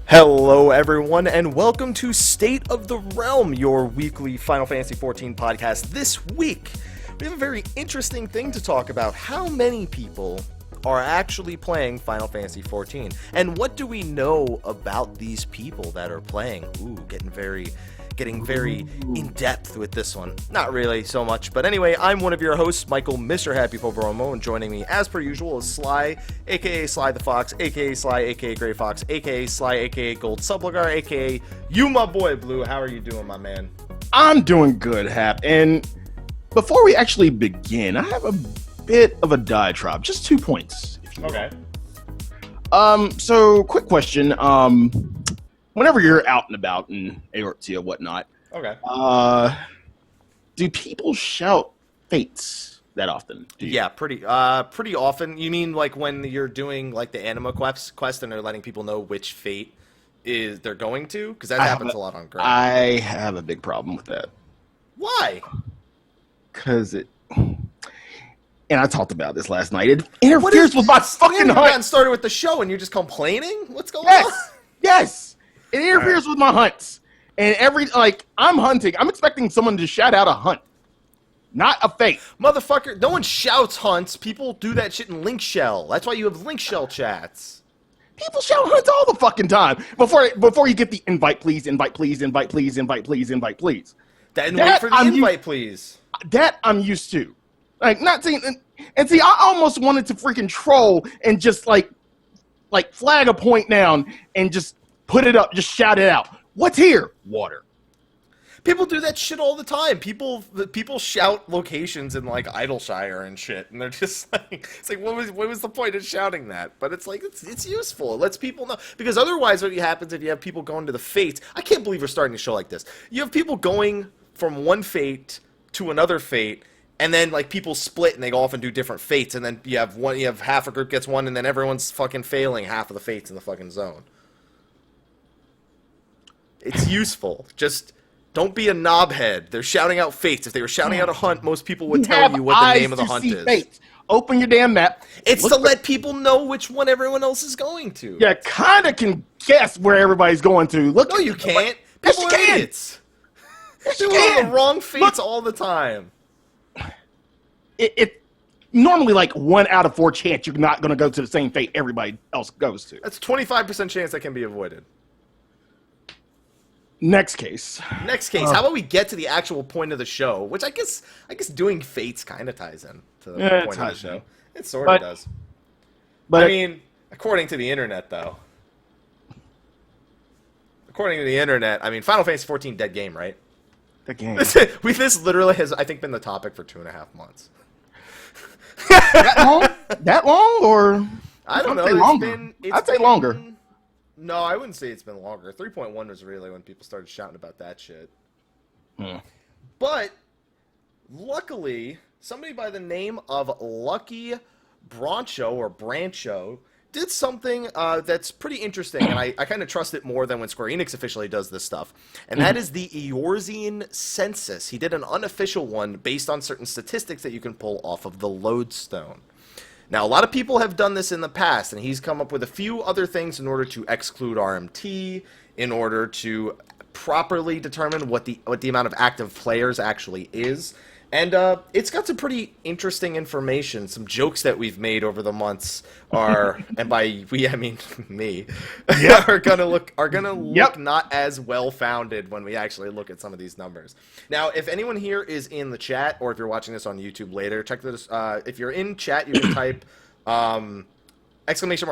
Hello everyone, and welcome to State of the Realm, your weekly Final Fantasy XIV podcast. This week, we have a very interesting thing to talk about. How many people are actually playing Final Fantasy XIV? And what do we know about these people that are playing? Ooh, getting very in-depth with this one. Not really so much, but anyway, I'm one of your hosts, Michael, Mr. Happy Povoromo, and joining me, as per usual, is Slyh, aka Slythefox, aka Slyh, aka Greyfox, aka Slyh, aka Gold Subligar, aka you, my boy, Blue. How are you doing, my man? I'm doing good, Hap, and before we actually begin, I have a bit of a diatribe, just 2 points, if you will. Okay. So, quick question, whenever you're out and about in Eorzean or whatnot, okay, do people shout fates that often? Yeah, pretty often. You mean like when you're doing like the anima quest and they're letting people know which fate they're going to? Because that happens a lot on Grind. I have a big problem with that. Why? Because and I talked about this last night. It interferes with my fucking hunt. You gotten started with the show and you're just complaining? What's going on? Yes. It interferes with my hunts. And I'm hunting. I'm expecting someone to shout out a hunt, not a fate. Motherfucker, no one shouts hunts. People do that shit in Link Shell. That's why you have Link Shell chats. People shout hunts all the fucking time. Before you get the invite please, invite please, invite please, invite please, invite please. Wait for the invite please. That I'm used to. Like, not saying, and see, I almost wanted to freaking troll and just like flag a point down and just put it up, just shout it out. What's here? Water. People do that shit all the time. People shout locations in like Idleshire and shit, and they're just like, it's like, what was the point of shouting that? But it's like it's useful. It lets people know, because otherwise, what happens if you have people going to the fates? I can't believe we're starting a show like this. You have people going from one fate to another fate, and then like people split and they go off and do different fates, and then you have half a group gets one, and then everyone's fucking failing half of the fates in the fucking zone. It's useful. Just don't be a knobhead. They're shouting out fates. If they were shouting out a hunt, most people would tell you what the name of the hunt is. Fates. Open your damn map. It's to let people know which one everyone else is going to. You kind of can guess where everybody's going to. No, you can't. People are idiots. People are the wrong fates all the time. It normally like 1 out of 4 chance you're not going to go to the same fate everybody else goes to. That's 25% chance that can be avoided. Next case. How about we get to the actual point of the show, which I guess doing fates kind of ties in to the point of the show. It sort of does. But I mean, according to the internet, though. According to the internet, I mean, Final Fantasy XIV dead game, right? The game. This literally has, I think, been the topic for 2.5 months. That long, or I don't know. I'd say longer. No, I wouldn't say it's been longer. 3.1 was really when people started shouting about that shit. But luckily, somebody by the name of LuckyBrancho or Brancho did something that's pretty interesting, and I kind of trust it more than when Square Enix officially does this stuff. And that is the Eorzean Census. He did an unofficial one based on certain statistics that you can pull off of the Lodestone. Now, a lot of people have done this in the past, and he's come up with a few other things in order to exclude RMT, in order to properly determine what the amount of active players actually is. And it's got some pretty interesting information. Some jokes that we've made over the months are, and by we I mean me, are gonna look not as well founded when we actually look at some of these numbers. Now, if anyone here is in the chat, or if you're watching this on YouTube later, check this. If you're in chat, you can type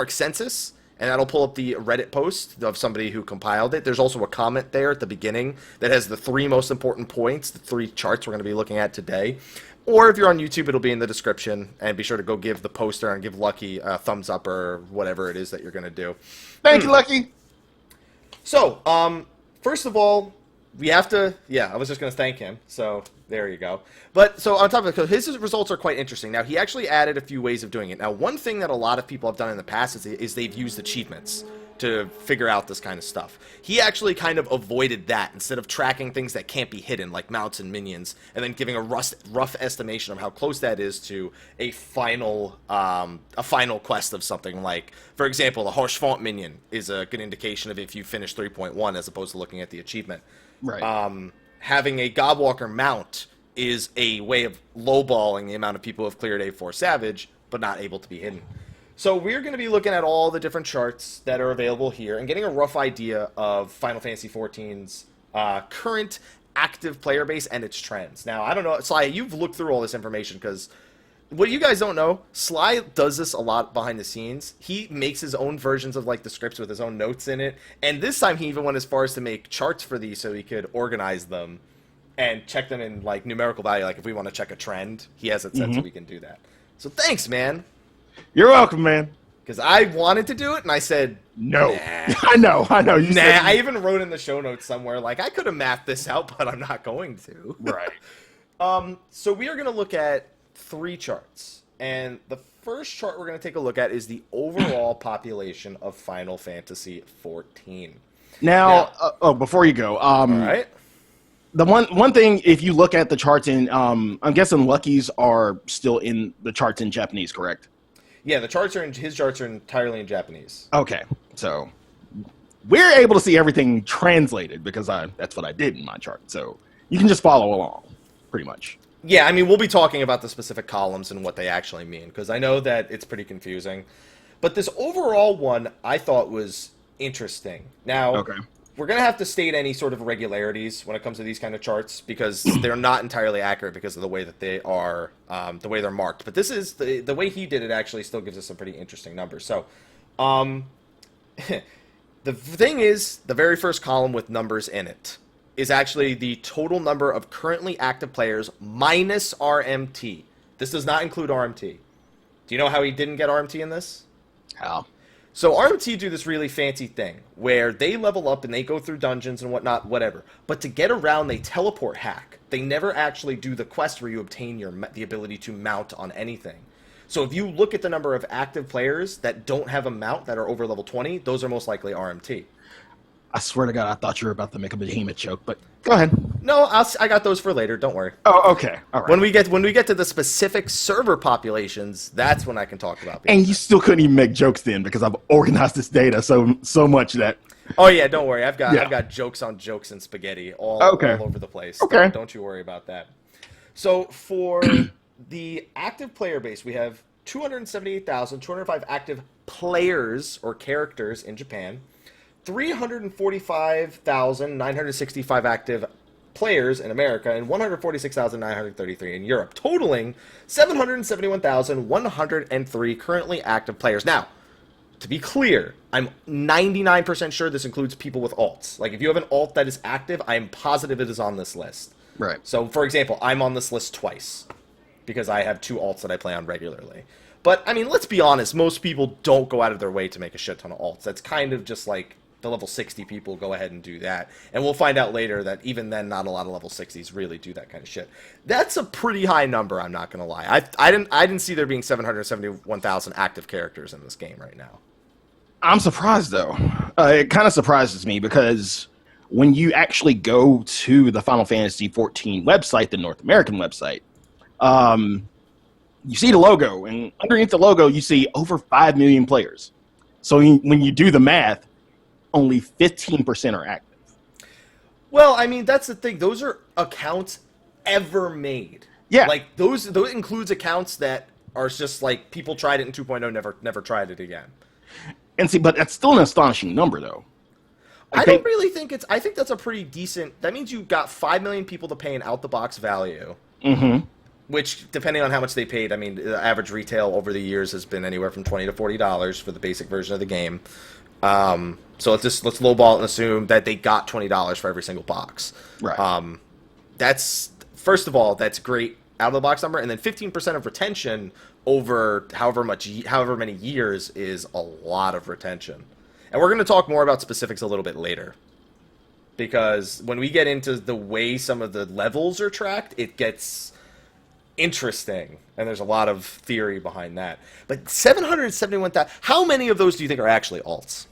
!census. And that'll pull up the Reddit post of somebody who compiled it. There's also a comment there at the beginning that has the 3 most important points, the 3 charts we're going to be looking at today. Or if you're on YouTube, it'll be in the description. And be sure to go give the poster and give Lucky a thumbs up or whatever it is that you're going to do. Thank you, Lucky. So, first of all, we have to, I was just going to thank him, so there you go. But, so on top of it, his results are quite interesting. Now, he actually added a few ways of doing it. Now, one thing that a lot of people have done in the past is they've used achievements to figure out this kind of stuff. He actually kind of avoided that instead of tracking things that can't be hidden, like mounts and minions, and then giving a rough estimation of how close that is to a final quest of something. Like, for example, the Harsh Font minion is a good indication of if you finish 3.1 as opposed to looking at the achievement. Right. Having a Godwalker mount is a way of lowballing the amount of people who have cleared A4 Savage, but not able to be hidden. So we're going to be looking at all the different charts that are available here and getting a rough idea of Final Fantasy XIV's current active player base and its trends. Now, I don't know, Sly, you've looked through all this information because what you guys don't know, Sly does this a lot behind the scenes. He makes his own versions of like the scripts with his own notes in it. And this time he even went as far as to make charts for these so he could organize them and check them in like numerical value. Like if we want to check a trend, he has it set so we can do that. So thanks, man. You're welcome, man. Because I wanted to do it, and I said, no. Nah. I know. You said, I even wrote in the show notes somewhere, like, I could have mapped this out, but I'm not going to. Right. So we are going to look at 3 charts. And the first chart we're going to take a look at is the overall population of Final Fantasy XIV. Now, before you go, all right. The one thing, if you look at the charts in, I'm guessing Lucky's are still in the charts in Japanese, correct? Yeah, his charts are entirely in Japanese. Okay, so we're able to see everything translated because that's what I did in my chart. So you can just follow along, pretty much. Yeah, I mean, we'll be talking about the specific columns and what they actually mean because I know that it's pretty confusing. But this overall one I thought was interesting. Now, okay. We're going to have to state any sort of irregularities when it comes to these kind of charts because they're not entirely accurate because of the way that they are, the way they're marked. But this is, the way he did it actually still gives us some pretty interesting numbers. So, the thing is, the very first column with numbers in it is actually the total number of currently active players minus RMT. This does not include RMT. Do you know how he didn't get RMT in this? How? So RMT do this really fancy thing where they level up and they go through dungeons and whatnot, whatever. But to get around, they teleport hack. They never actually do the quest where you obtain the ability to mount on anything. So if you look at the number of active players that don't have a mount that are over level 20, those are most likely RMT. I swear to God, I thought you were about to make a behemoth joke, but go ahead. No, I got those for later. Don't worry. Oh, okay. All right. When we get to the specific server populations, that's when I can talk about. And you still couldn't even make jokes then because I've organized this data so much that. Oh yeah, don't worry. I've got jokes on jokes and spaghetti all over the place. Okay. Don't you worry about that. So for the active player base, we have 278,205 active players or characters in Japan. 345,965 active players in America, and 146,933 in Europe, totaling 771,103 currently active players. Now, to be clear, I'm 99% sure this includes people with alts. Like, if you have an alt that is active, I am positive it is on this list. Right. So, for example, I'm on this list twice, because I have 2 alts that I play on regularly. But, I mean, let's be honest, most people don't go out of their way to make a shit ton of alts. That's kind of just like the level 60 people go ahead and do that. And we'll find out later that even then, not a lot of level 60s really do that kind of shit. That's a pretty high number, I'm not going to lie. I didn't see there being 771,000 active characters in this game right now. I'm surprised, though. It kind of surprises me because when you actually go to the Final Fantasy XIV website, the North American website, you see the logo, and underneath the logo, you see over 5 million players. So when you do the math, only 15% are active. Well, I mean, that's the thing. Those are accounts ever made. Yeah. Like, those includes accounts that are just like, people tried it in 2.0, never tried it again. And see, but that's still an astonishing number, though. I don't really think I think that's a pretty decent, that means you've got 5 million people to pay an out-the-box value. Mm-hmm. Which, depending on how much they paid, I mean, the average retail over the years has been anywhere from $20 to $40 for the basic version of the game. So let's lowball it and assume that they got $20 for every single box. Right. That's, first of all, that's great out of the box number, and then 15% of retention over however many years is a lot of retention. And we're going to talk more about specifics a little bit later. Because when we get into the way some of the levels are tracked, it gets interesting. And there's a lot of theory behind that. But 771,000, how many of those do you think are actually alts?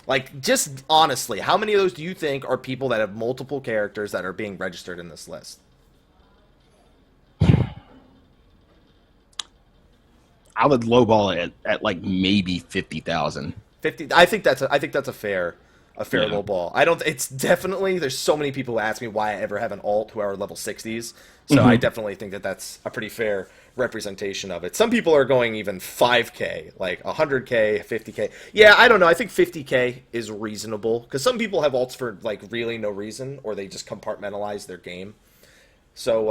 Like, just honestly, how many of those do you think are people that have multiple characters that are being registered in this list? I would lowball it at like maybe 50,000. 50. I think that's a fair low ball. I don't. It's definitely, there's so many people who ask me why I ever have an alt who are level 60s. So I definitely think that that's a pretty fair representation of it. Some people are going even 5K, like 100K, 50K. Yeah, I don't know. I think 50K is reasonable because some people have alts for like really no reason, or they just compartmentalize their game. So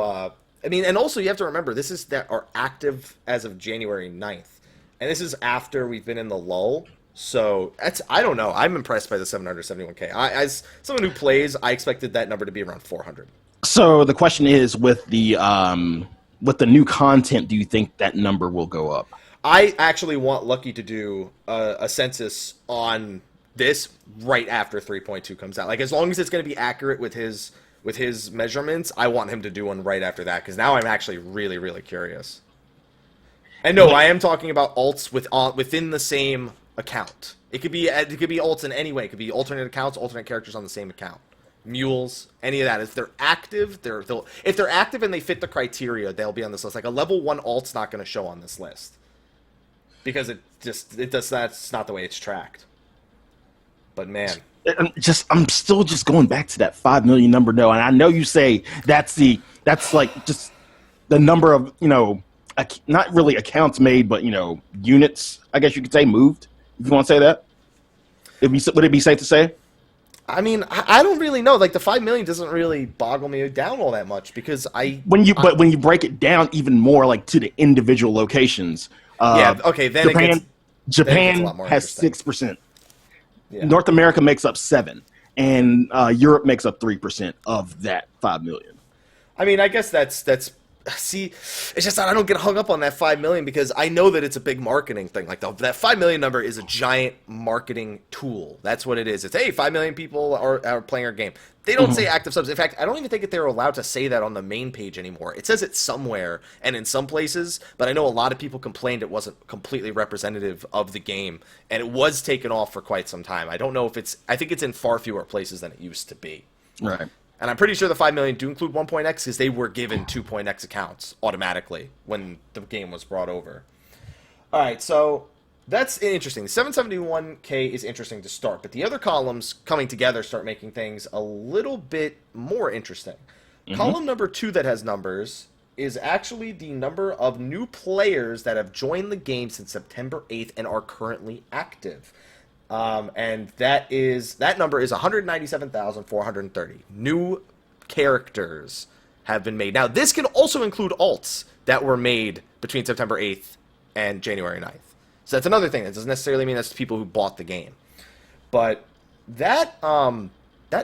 I mean, and also you have to remember this is that are active as of January 9th, and this is after we've been in the lull. So that's, I don't know. I'm impressed by the 771K. As someone who plays, I expected that number to be around 400. So the question is, with the new content, do you think that number will go up? I actually want Lucky to do a census on this right after 3.2 comes out. Like, as long as it's going to be accurate with his measurements, I want him to do one right after that, because now I'm actually really, really curious. And no, I am talking about alts within the same account. It could be alts in any way. It could be alternate accounts, alternate characters on the same account. Mules, any of that. If they're active, if they're active and they fit the criteria, they'll be on this list. Like a level 1 alt's not going to show on this list because that's not the way it's tracked. But man, I'm still going back to that 5 million number, though, and I know you say that's like just the number of, not really accounts made, but units, I guess you could say, moved. If you want to say that, would it be safe to say? I mean, I don't really know. Like, the 5 million doesn't really boggle me down all that much because when you break it down even more, like to the individual locations. Then Japan has 6%. Yeah. North America makes up 7%, and Europe makes up 3% of that 5 million. I mean, I guess that's. See, it's just that I don't get hung up on that 5 million because I know that it's a big marketing thing. Like that 5 million number is a giant marketing tool. That's what it is. It's, hey, 5 million people are playing our game. They don't say active subs. In fact, I don't even think that they're allowed to say that on the main page anymore. It says it somewhere and in some places, but I know a lot of people complained it wasn't completely representative of the game, and it was taken off for quite some time. I don't know if I think it's in far fewer places than it used to be. Right. And I'm pretty sure the 5 million do include 1.x because they were given 2.x accounts automatically when the game was brought over. All right, so that's interesting. 771K is interesting to start, but the other columns coming together start making things a little bit more interesting. Column number 2 that has numbers is actually the number of new players that have joined the game since September 8th and are currently active. And that number is 197,430. New characters have been made. Now, this can also include alts that were made between September 8th and January 9th. So that's another thing. That doesn't necessarily mean that's people who bought the game. But that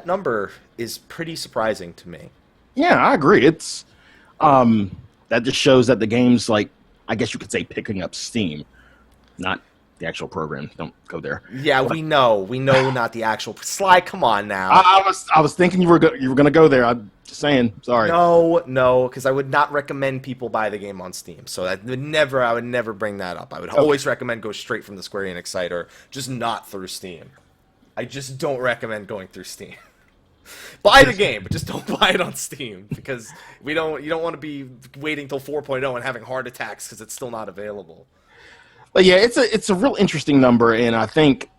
number is pretty surprising to me. Yeah, I agree. It's that just shows that the game's, like, I guess you could say, picking up steam, not the actual program. Don't go there. Yeah, we know not the actual Sly. Come on now. I was thinking you were gonna go there. I'm just saying. Sorry. No, because I would not recommend people buy the game on Steam. So I would never bring that up. I would always recommend go straight from the Square Enix site or just not through Steam. I just don't recommend going through Steam. Buy the game, but just don't buy it on Steam because you don't want to be waiting till 4.0 and having heart attacks because it's still not available. But yeah, it's a real interesting number, and I think,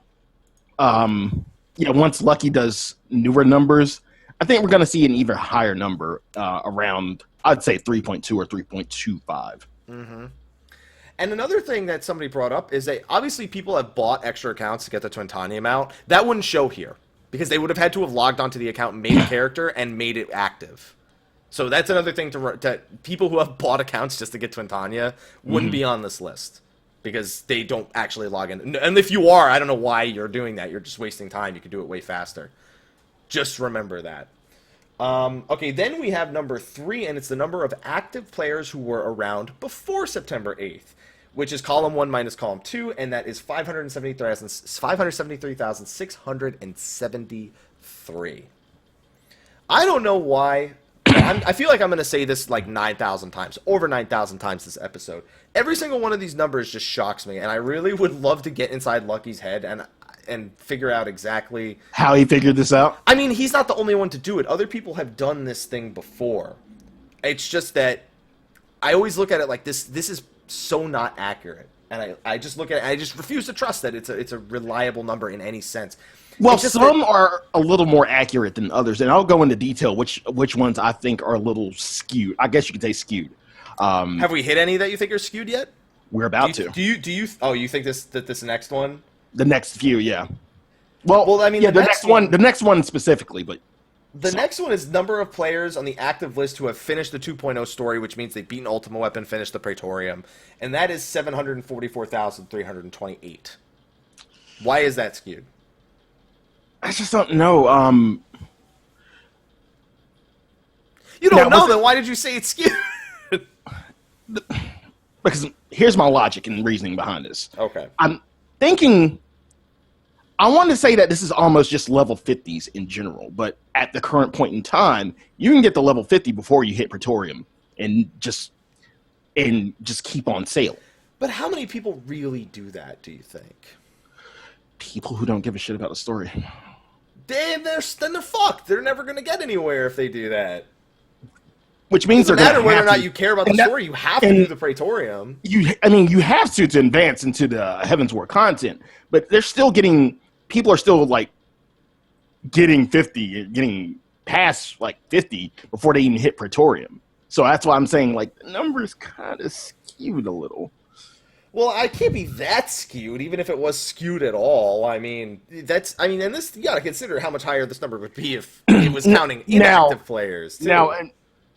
once Lucky does newer numbers, I think we're going to see an even higher number around, I'd say 3.2 or 3.25. Mm-hmm. And another thing that somebody brought up is that obviously people have bought extra accounts to get the Twintanium out. That wouldn't show here because they would have had to have logged onto the account, made a character, and made it active. So that's another thing to people who have bought accounts just to get Twintania wouldn't be on this list. Because they don't actually log in. And if you are, I don't know why you're doing that. You're just wasting time. You could do it way faster. Just remember that. Okay, then we have number 3, and it's the number of active players who were around before September 8th. which is column 1 minus column 2, and that is 573,673. I don't know why. I feel like I'm going to say this like 9,000 times, over 9,000 times this episode. Every single one of these numbers just shocks me, and I really would love to get inside Lucky's head and figure out exactly how he figured this out. I mean, he's not the only one to do it. Other people have done this thing before. It's just that I always look at it like this is so not accurate. And I just look at it, I just refuse to trust that it's a reliable number in any sense. Well, some are a little more accurate than others, and I'll go into detail which ones I think are a little skewed. I guess you could say skewed. Have we hit any that you think are skewed yet? We're about to. Do you? Oh, you think this next one? The next few, yeah. Well, I mean, yeah, the next one specifically, but the next one is number of players on the active list who have finished the 2.0 story, which means they've beaten Ultima Weapon, finished the Praetorium, and that is 744,328. Why is that skewed? I just don't know. You don't know, then why did you say it's skewed? Because here's my logic and reasoning behind this. Okay. I'm thinking, I want to say that this is almost just level 50s in general, but at the current point in time, you can get to level 50 before you hit Praetorium and just keep on sailing. But how many people really do that, do you think? People who don't give a shit about the story. Then they're fucked. They're never going to get anywhere if they do that. Which means it doesn't matter whether or not you care about the story. You have to do the Praetorium. You have to advance into the Heavensward content, but they're still people are still like getting 50, getting past like 50 before they even hit Praetorium. So that's why I'm saying like the number's kind of skewed a little. Well, I can't be that skewed, even if it was skewed at all. And this, you gotta consider how much higher this number would be if it was counting inactive players, too.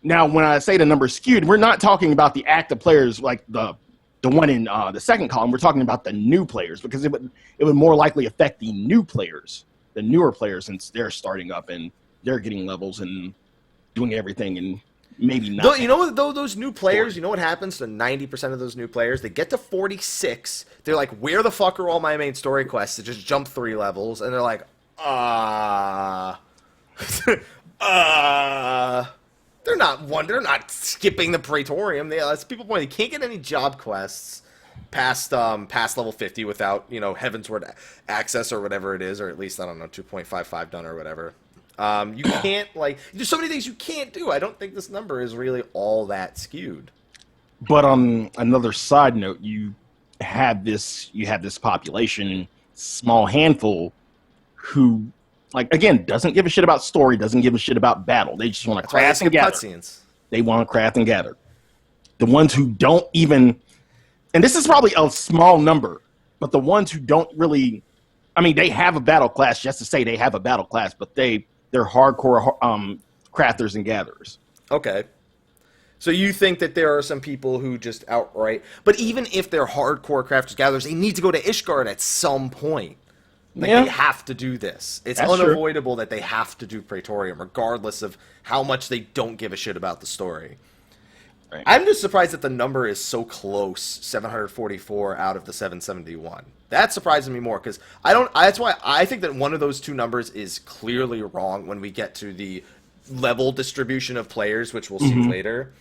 Now, when I say the number is skewed, we're not talking about the active players like the one in the second column. We're talking about the new players, because it would more likely affect the new players, the newer players, since they're starting up and they're getting levels and doing everything and maybe not. You know what, though, those new players, you know what happens to 90% of those new players? They get to 46, they're like, where the fuck are all my main story quests? To just jump 3 levels, and they're like, they're not skipping the Praetorium. That's people point. They can't get any job quests past level 50 without, Heavensward access or whatever it is, or at least, I don't know, 2.55 done or whatever. You can't, there's so many things you can't do. I don't think this number is really all that skewed. But on another side note, you have this population, small handful, who, again, doesn't give a shit about story, doesn't give a shit about battle. They just want to craft and gather. Cutscenes. They want to craft and gather. The ones who don't even, and this is probably a small number, but the ones who don't really, they have a battle class just to say they have a battle class, but they're hardcore crafters and gatherers. Okay. So you think that there are some people who just outright, but even if they're hardcore crafters gatherers, they need to go to Ishgard at some point. They have to do this. It's unavoidable that they have to do Praetorium, regardless of how much they don't give a shit about the story. Right. I'm just surprised that the number is so close, 744 out of the 771. That surprises me more, because that's why I think that one of those two numbers is clearly wrong when we get to the level distribution of players, which we'll see later.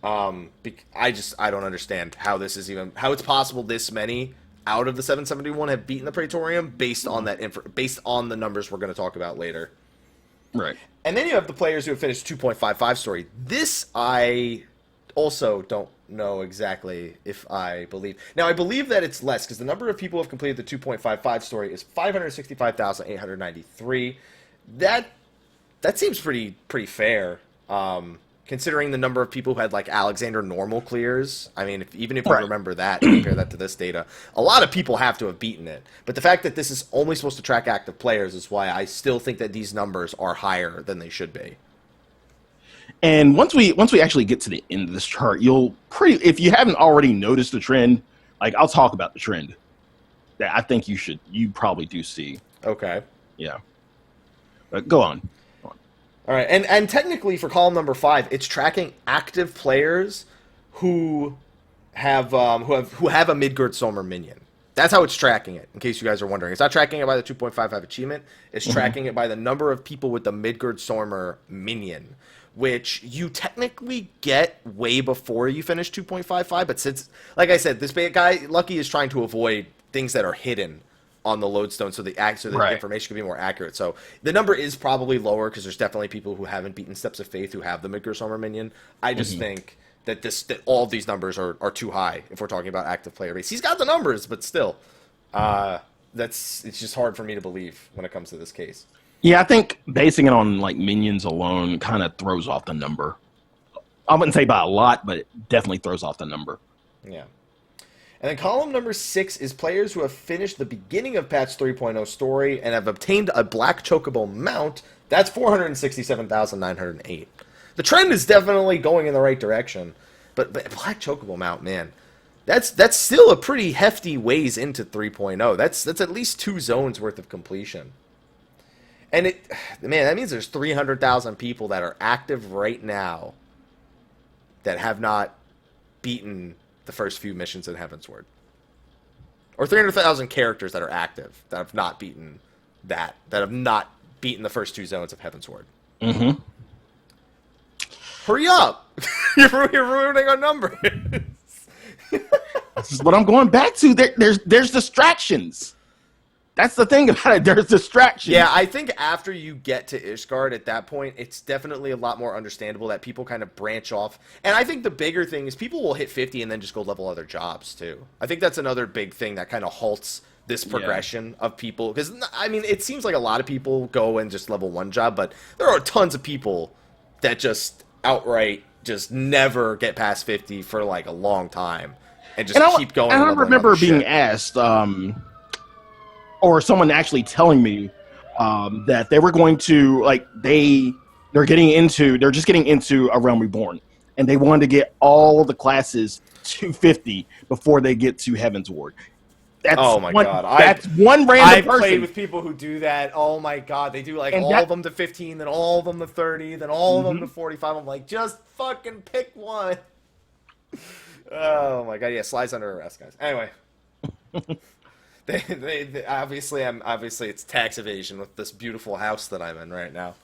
I don't understand how it's possible this many out of the 771 have beaten the Praetorium based on the numbers we're going to talk about later. Right. And then you have the players who have finished 2.55 story. This I also don't know exactly if I believe. Now, I believe that it's less, because the number of people who have completed the 2.55 story is 565,893. That seems pretty fair. Considering the number of people who had Alexander normal clears. Even if you remember that and compare that to this data, a lot of people have to have beaten it. But the fact that this is only supposed to track active players is why I still think that these numbers are higher than they should be. And once we actually get to the end of this chart, if you haven't already noticed the trend, I'll talk about the trend that I think you probably do see. Okay. Yeah. But go on. All right, and technically for column number 5, it's tracking active players who who have a Midgard-Stormer minion. That's how it's tracking it, in case you guys are wondering. It's not tracking it by the 2.55 achievement. It's tracking it by the number of people with the Midgard-Stormer minion, which you technically get way before you finish 2.55. But since, like I said, this guy, Lucky, is trying to avoid things that are hidden on the lodestone so the information can be more accurate. So the number is probably lower because there's definitely people who haven't beaten Steps of Faith who have the Midgard-Stormer minion. I just think that all of these numbers are too high if we're talking about active player base. He's got the numbers, but still, it's just hard for me to believe when it comes to this case. Yeah, I think basing it on like minions alone kind of throws off the number. I wouldn't say by a lot, but it definitely throws off the number. Yeah. And then column number 6 is players who have finished the beginning of patch 3.0 story and have obtained a black chocobo mount. That's 467,908. The trend is definitely going in the right direction, but Black Chocobo mount, man, that's still a pretty hefty ways into 3.0. That's at least 2 zones worth of completion, and that means there's 300,000 people that are active right now that have not beaten the first few missions in Heavensward, or 300,000 characters that are active that have not beaten that have not beaten the first 2 zones of Heavensward. Mm-hmm. Hurry up! You're ruining our numbers. This is what I'm going back to. There's distractions. That's the thing about it. There's distractions. Yeah, I think after you get to Ishgard at that point, it's definitely a lot more understandable that people kind of branch off. And I think the bigger thing is people will hit 50 and then just go level other jobs, too. I think that's another big thing that kind of halts this progression of people. Because, I mean, it seems like a lot of people go and just level 1 job, but there are tons of people that just outright just never get past 50 for like a long time and just keep going. And I remember being asked, or someone actually telling me that they were going to they're just getting into A Realm Reborn, and they wanted to get all the classes to 50 before they get to Heavensward. Oh my god! That's one random person. I've played with people who do that. Oh my god, they do like all of them to 15, then all of them to 30, then all of them to 45. I'm like, just fucking pick one. Oh my god, yeah, Sly's under arrest, guys. Anyway, they obviously it's tax evasion with this beautiful house that I'm in right now.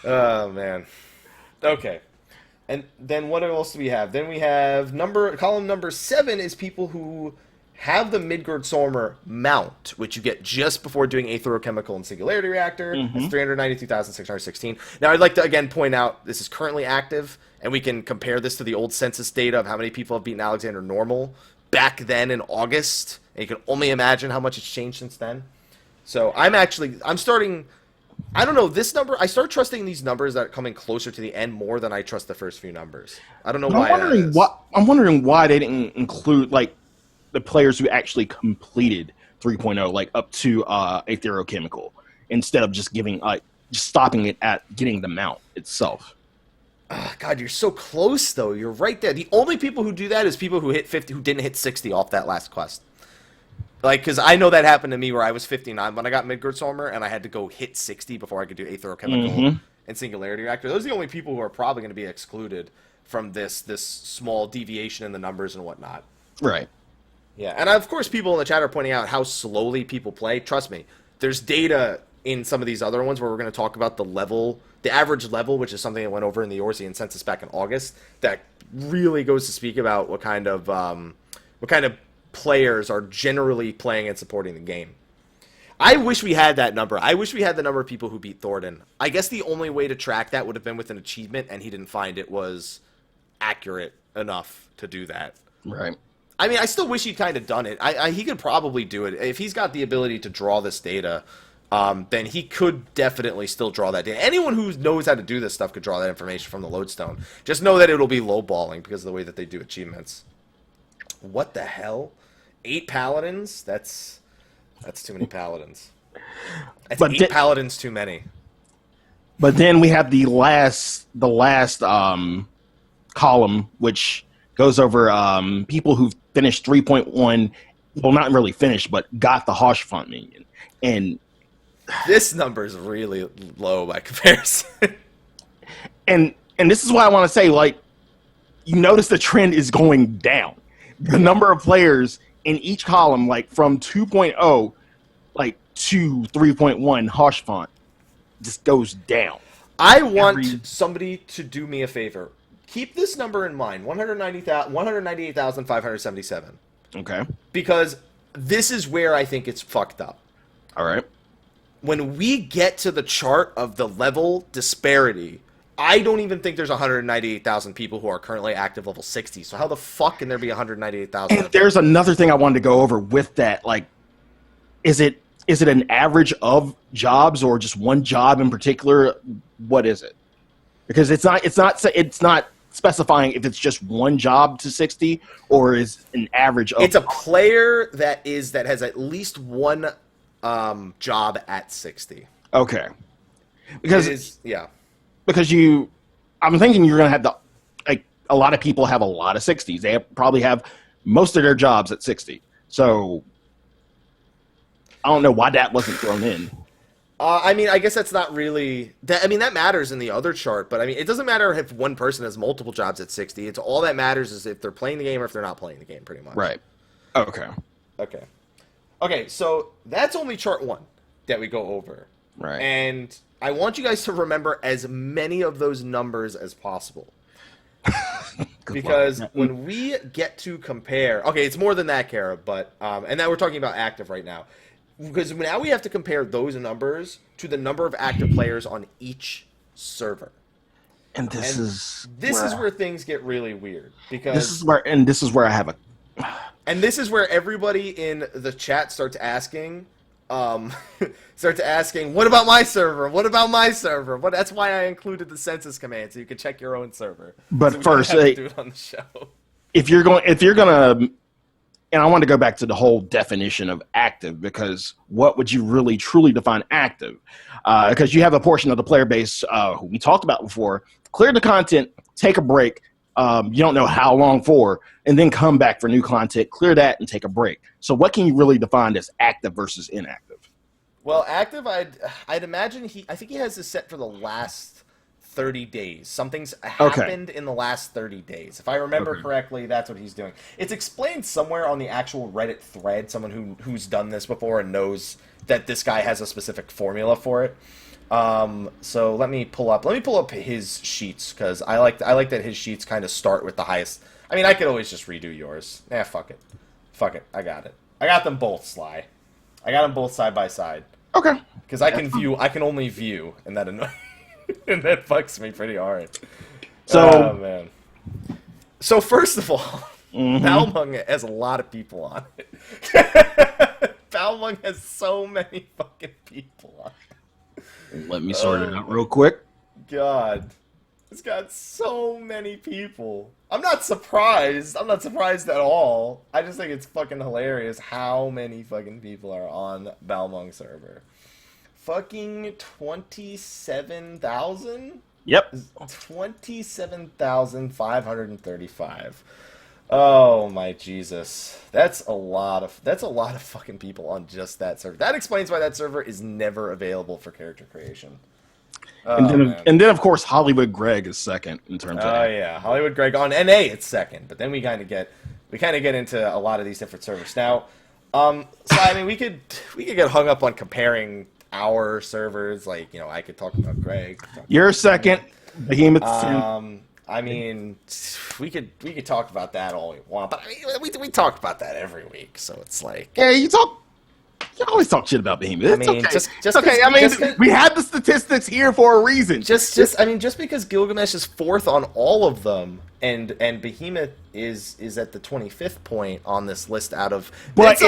Oh man. Okay. And then what else do we have? Then we have column number 7 is people who have the Midgard-Stormer mount, which you get just before doing Aetherochemical and Singularity Reactor. It's 392,616. Now, I'd like to, again, point out this is currently active, and we can compare this to the old census data of how many people have beaten Alexander Normal back then in August, and you can only imagine how much it's changed since then. So I'm starting, I don't know, this number, I start trusting these numbers that are coming closer to the end more than I trust the first few numbers. I don't know why that is. I'm wondering why they didn't include, like, the players who actually completed 3.0, like up to Aetherochemical, instead of just stopping it at getting the mount itself. God, you're so close though. You're right there. The only people who do that is people who hit 50, who didn't hit 60 off that last quest. Like, because I know that happened to me where I was 59 when I got Midgard-Stormer, and I had to go hit 60 before I could do Aetherochemical and Singularity Reactor. Those are the only people who are probably going to be excluded from this small deviation in the numbers and whatnot. Right. Yeah, and of course people in the chat are pointing out how slowly people play. Trust me, there's data in some of these other ones where we're going to talk about the average level, which is something that went over in the Eorzean Census back in August, that really goes to speak about what kind of players are generally playing and supporting the game. I wish we had that number. I wish we had the number of people who beat Thornton. I guess the only way to track that would have been with an achievement, and he didn't find it was accurate enough to do that. Right. I mean, I still wish he'd kind of done it. He could probably do it. If he's got the ability to draw this data, then he could definitely still draw that data. Anyone who knows how to do this stuff could draw that information from the lodestone. Just know that it'll be lowballing because of the way that they do achievements. What the hell? 8 paladins? That's too many paladins. That's 8 paladins too many. But then we have the last column, which goes over people who've finished 3.1. Well, not really finished, but got the Hoshfont minion. And this number is really low by comparison. and this is why I want to say, like, you notice the trend is going down. the number of players in each column, like from 2.0, like to 3.1 Hush font, just goes down. I want somebody to do me a favor. Keep this number in mind, 198,577. Okay. Because this is where I think it's fucked up. All right. When we get to the chart of the level disparity, I don't even think there's 198,000 people who are currently active level 60. So how the fuck can there be 198,000? And there's another thing I wanted to go over with that. Like, is it an average of jobs or just one job in particular? What is it? Because it's not specifying if it's just one job to 60 or is an average of. It's a player that has at least one job at 60. Okay. Because yeah. Because I'm thinking you're going to have a lot of people have a lot of 60s. They probably have most of their jobs at 60. So I don't know why that wasn't thrown in. I mean, I guess that's not really that. I mean, that matters in the other chart, but I mean, it doesn't matter if one person has multiple jobs at 60. It's all that matters is if they're playing the game or if they're not playing the game, pretty much. Right. Okay. Okay. So that's only chart 1 that we go over. Right. And I want you guys to remember as many of those numbers as possible. Because when we get to compare, okay, it's more than that, Kara, but and now we're talking about active right now. Because now we have to compare those numbers to the number of active players on each server. And this is where things get really weird, because this is where I have a and this is where everybody in the chat starts asking, what about my server? What about my server? That's why I included the census command, so you can check your own server. But so first, do it on the show. If you're gonna, and I want to go back to the whole definition of active, because what would you really truly define active? Because you have a portion of the player base who we talked about before, clear the content, take a break. You don't know how long for, and then come back for new content, clear that, and take a break. So what can you really define as active versus inactive? Well, active, I'd imagine I think he has this set for the last 30 days. Something's happened in the last 30 days. If I remember correctly, that's what he's doing. It's explained somewhere on the actual Reddit thread, someone who's done this before and knows that this guy has a specific formula for it. So let me pull up his sheets, because I like that his sheets kind of start with the highest. I mean, I could always just redo yours. Fuck it. I got it. I got them both, Sly. I got them both side by side. Okay. Because I can only view, and that and that fucks me pretty hard. So, oh man. So first of all, Balmung has a lot of people on it. Balmung has so many fucking people on it. Let me sort it out real quick. God. It's got so many people. I'm not surprised. I'm not surprised at all. I just think it's fucking hilarious how many fucking people are on Balmung server. Fucking 27,000? Yep. 27,535. Oh my Jesus. That's a lot of fucking people on just that server. That explains why that server is never available for character creation. And then of course Hollywood Greg is second in terms of. Oh yeah, Hollywood Greg on NA it's second, but then we kind of get into a lot of these different servers. Now, so I mean we could get hung up on comparing our servers, like, you know, I could talk about Greg. You're second, Behemoth's 10th. I mean, we could talk about that all we want, but I mean, we talk about that every week, so it's like, yeah, you always talk shit about Behemoth. It's okay. Just okay. I mean, we had the statistics here for a reason. Just because Gilgamesh is fourth on all of them, and Behemoth is at the 25th point on this list out of. But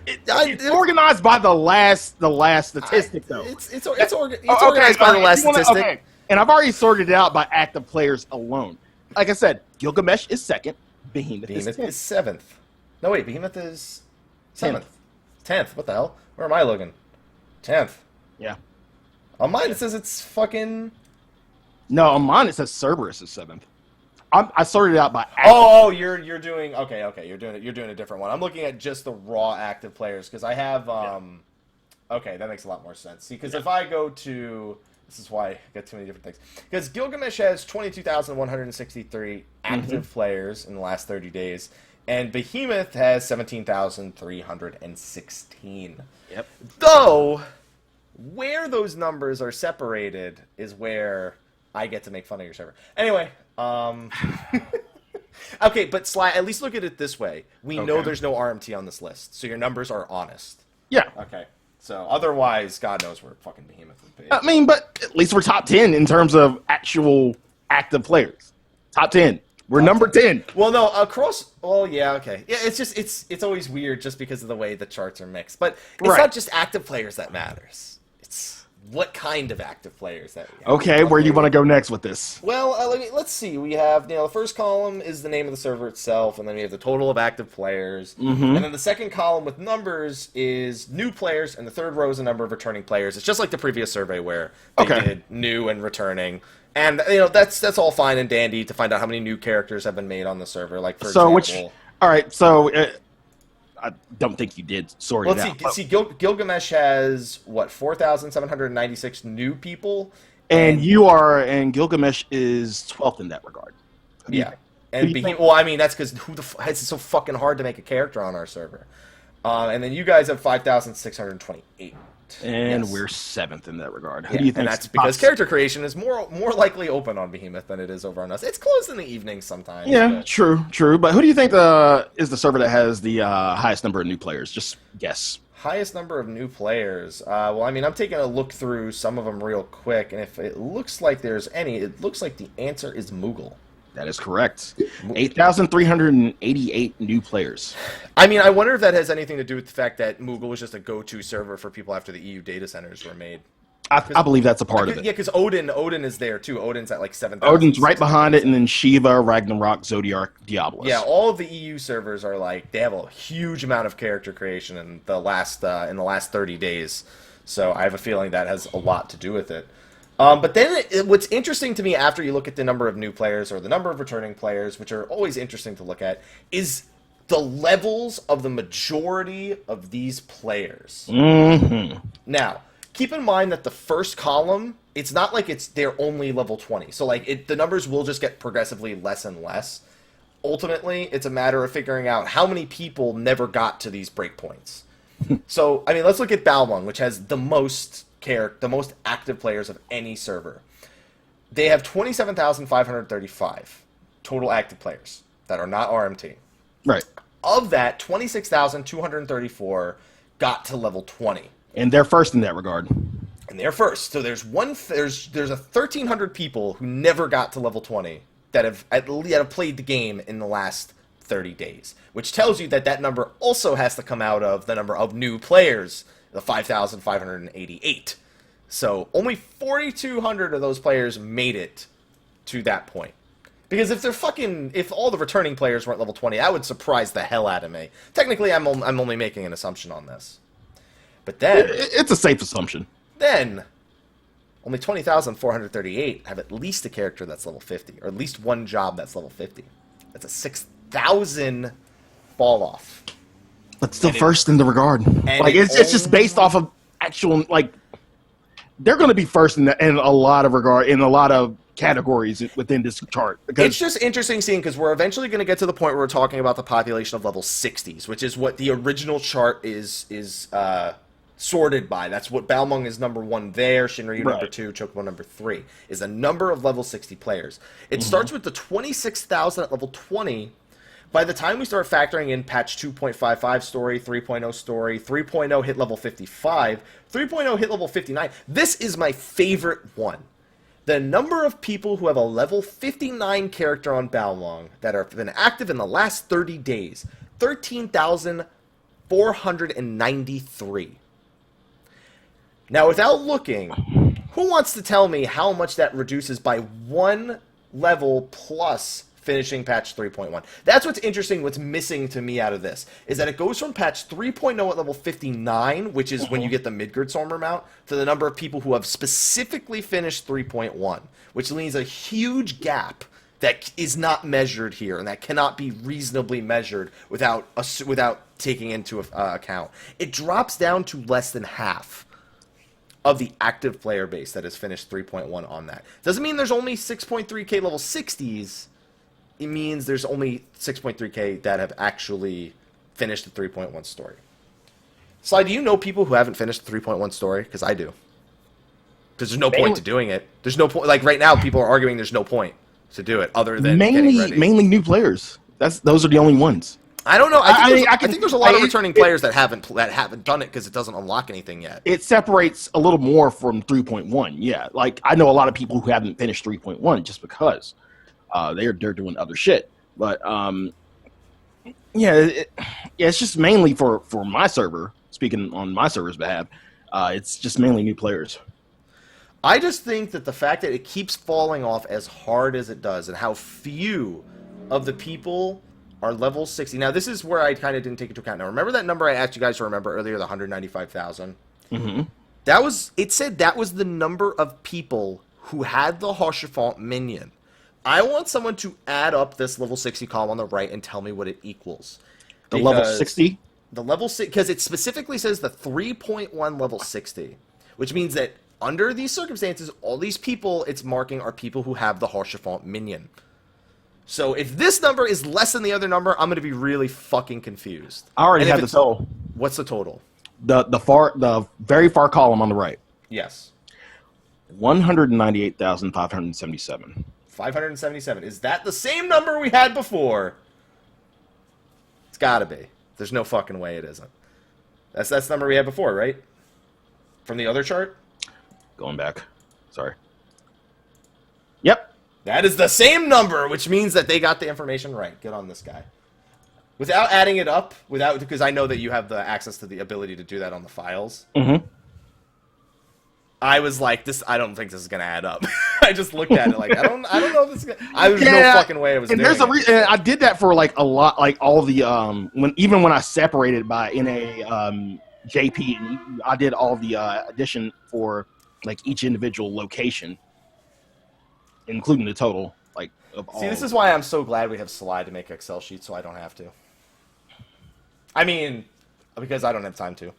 it's organized by the last statistic, though. It's organized by the last statistic. Okay. And I've already sorted it out by active players alone. Like I said, Gilgamesh is second. Behemoth is 7th. No, wait, Behemoth is 7th. 10th. What the hell? Where am I looking? 10th. Yeah. On mine it says it's fucking. No, on mine it says Cerberus is 7th. I sorted it out by active. Oh, you're doing okay. You're doing a different one. I'm looking at just the raw active players because I have Okay, that makes a lot more sense. See, because if I go to. This is why I got too many different things. Because Gilgamesh has 22,163 active players in the last 30 days. And Behemoth has 17,316. Yep. Though, where those numbers are separated is where I get to make fun of your server. Anyway, okay, but Sly, at least look at it this way. We know there's no RMT on this list, so your numbers are honest. Yeah. Okay. So otherwise, God knows where fucking Behemoth would be. I mean, but at least we're top 10 in terms of actual active players. Top 10. We're number 10. Well, no, across. Well, yeah, okay. Yeah, it's just it's always weird just because of the way the charts are mixed. But it's not just active players that matters. It's what kind of active players that we have. Okay, where do you want to go next with this? Well, let's see. We have, the first column is the name of the server itself, and then we have the total of active players. And then the second column with numbers is new players, and the third row is the number of returning players. It's just like the previous survey where they did new and returning. And, that's all fine and dandy to find out how many new characters have been made on the server. Like, for example... All right, so... I don't think you did sort it out. See, Gilgamesh has, 4,796 new people? And Gilgamesh is 12th in that regard. Yeah. And that's because it's so fucking hard to make a character on our server. And then you guys have 5,628. And we're 7th in that regard. Who do you think? And that's because character creation is more likely open on Behemoth than it is over on us. It's closed in the evening sometimes. Yeah, true. But who do you think is the server that has the highest number of new players? Just guess. Highest number of new players. I'm taking a look through some of them real quick, and if it looks like there's any, it looks like the answer is Moogle. That is correct. 8,388 new players. I wonder if that has anything to do with the fact that Moogle was just a go-to server for people after the EU data centers were made. I believe that's a part of it. Yeah, because Odin is there too. Odin's at like 7,000. Odin's right behind it, and then Shiva, Ragnarok, Zodiac, Diablos. Yeah, all of the EU servers are they have a huge amount of character creation in the last 30 days. So I have a feeling that has a lot to do with it. But then what's interesting to me after you look at the number of new players or the number of returning players, which are always interesting to look at, is the levels of the majority of these players. Now, keep in mind that the first column, it's not like they're only level 20. So the numbers will just get progressively less and less. Ultimately, it's a matter of figuring out how many people never got to these breakpoints. So, let's look at Balmung, which has the most active players of any server. They have 27,535 total active players that are not RMT. Right. Of that, 26,234 got to level 20. And they're first in that regard. And they're first. So there's 1,300 people who never got to level 20 that have played the game in the last 30 days, which tells you that number also has to come out of the number of new players, the 5,588. So only 4,200 of those players made it to that point. Because if all the returning players weren't level 20, that would surprise the hell out of me. Technically, I'm only making an assumption on this. But then... It's a safe assumption. Then, only 20,438 have at least a character that's level 50, or at least one job that's level 50. That's a 6,000 fall off. But still first in the regard. It's just based off of actual, they're going to be first in a lot of regard, in a lot of categories within this chart. Because it's just interesting seeing, because we're eventually going to get to the point where we're talking about the population of level 60s, which is what the original chart is sorted by. That's what Balmung is number 1 there, Shinryu number 2, Chocobo number 3, is a number of level 60 players. It starts with the 26,000 at level 20. By the time we start factoring in patch 2.55 story, 3.0 story, 3.0 hit level 55, 3.0 hit level 59, this is my favorite one. The number of people who have a level 59 character on Balmung that have been active in the last 30 days, 13,493. Now, without looking, who wants to tell me how much that reduces by 1 level plus finishing patch 3.1? That's what's interesting, what's missing to me out of this, is that it goes from patch 3.0 at level 59, which is when you get the Midgardsormr mount, to the number of people who have specifically finished 3.1, which leaves a huge gap that is not measured here, and that cannot be reasonably measured without taking into account. It drops down to less than half of the active player base that has finished 3.1 on that. Doesn't mean there's only 6.3k level 60s, it means there's only 6.3K that have actually finished the 3.1 story. Sly, do you know people who haven't finished the 3.1 story? Because I do. Because there's no point to doing it. There's no point. Like right now, people are arguing there's no point to do it other than mainly new players. Those are the only ones. I don't know. I think there's a lot of returning players that haven't done it because it doesn't unlock anything yet. It separates a little more from 3.1. Yeah, like I know a lot of people who haven't finished 3.1 just because they're doing other shit. But it's just mainly for my server. Speaking on my server's behalf, it's just mainly new players. I just think that the fact that it keeps falling off as hard as it does and how few of the people are level 60. Now, this is where I kind of didn't take into account. Now, remember that number I asked you guys to remember earlier, the 195,000? Mm-hmm. It said that was the number of people who had the Haurchefant minion. I want someone to add up this level 60 column on the right and tell me what it equals. The level 60? The level 6, because it specifically says the 3.1 level 60, which means that under these circumstances, all these people it's marking are people who have the Haurchefant minion. So if this number is less than the other number, I'm going to be really fucking confused. I already have the total. What's the total? The very far column on the right. Yes. 198,577. 577. Is that the same number we had before? It's got to be. There's no fucking way it isn't. That's the number we had before, right? From the other chart? Going back. Sorry. Yep. That is the same number, which means that they got the information right. Good on this guy. Without adding it up, because I know that you have the access to the ability to do that on the files. Mm-hmm. I was like, I don't think this is gonna add up. I just looked at it like, I don't know if this is gonna. There's no fucking way I was doing it. And I did that for like a lot, like all the when I separated by NA JP, I did all the addition for like each individual location, including the total. Like of all. See, this is why I'm so glad we have Slyh to make Excel sheets, so I don't have to. I mean, because I don't have time to.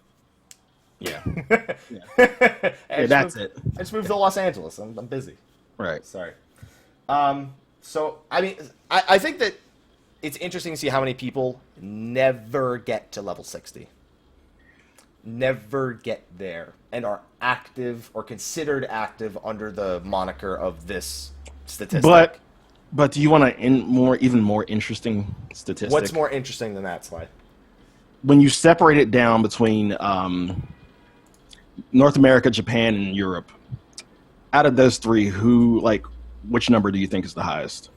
Yeah. That's it. I just moved to Los Angeles. I'm busy. Right. Sorry. So, I mean, I think that it's interesting to see how many people never get to level 60. Never get there and are active or considered active under the moniker of this statistic. But do you want an even more interesting statistic? What's more interesting than that, Slyh? When you separate it down between North America, Japan, and Europe, out of those three, which number do you think is the highest?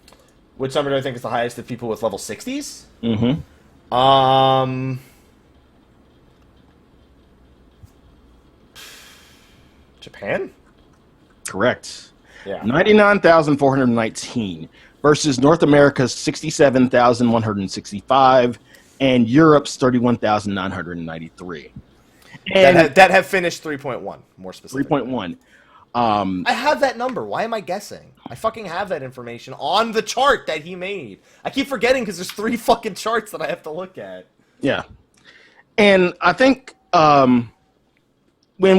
Which number do I think is the highest of people with level 60s? Mm-hmm. Japan? Correct. Yeah. 99,419 versus North America's 67,165 and Europe's 31,993. That have finished 3.1, more specifically. 3.1. I have that number. Why am I guessing? I fucking have that information on the chart that he made. I keep forgetting because there's 3 fucking charts that I have to look at. Yeah. And I think when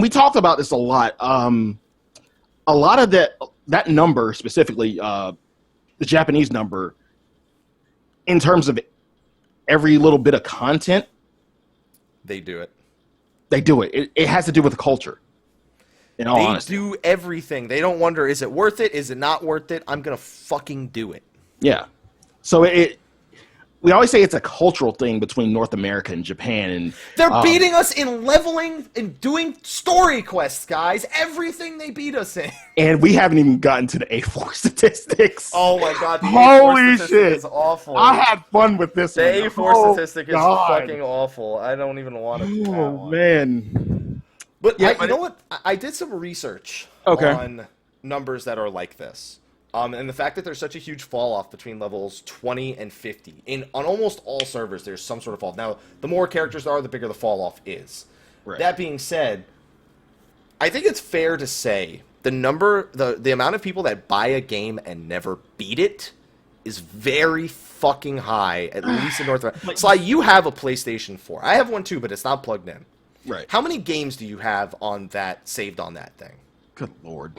we talked about this a lot of that number, specifically the Japanese number, in terms of every little bit of content, they do it. They do it. It has to do with the culture. In all honesty. Do everything. They don't wonder, is it worth it? Is it not worth it? I'm going to fucking do it. Yeah. So we always say it's a cultural thing between North America and Japan. And they're beating us in leveling and doing story quests, guys. Everything they beat us in. And we haven't even gotten to the A4 statistics. Oh my god, the Holy A4 statistic shit. is awful. I had fun with this the one. The A4 statistic is fucking awful. I don't even want to. Oh, man. But you know what? I did some research on numbers that are like this. And the fact that there's such a huge fall off between levels 20 and 50. On almost all servers, there's some sort of fall. Now, the more characters there are, the bigger the fall off is. Right. That being said, I think it's fair to say the amount of people that buy a game and never beat it is very fucking high, at least in North America. Sly, you have a PlayStation 4. I have one too, but it's not plugged in. Right. How many games do you have on that saved on that thing? Good lord.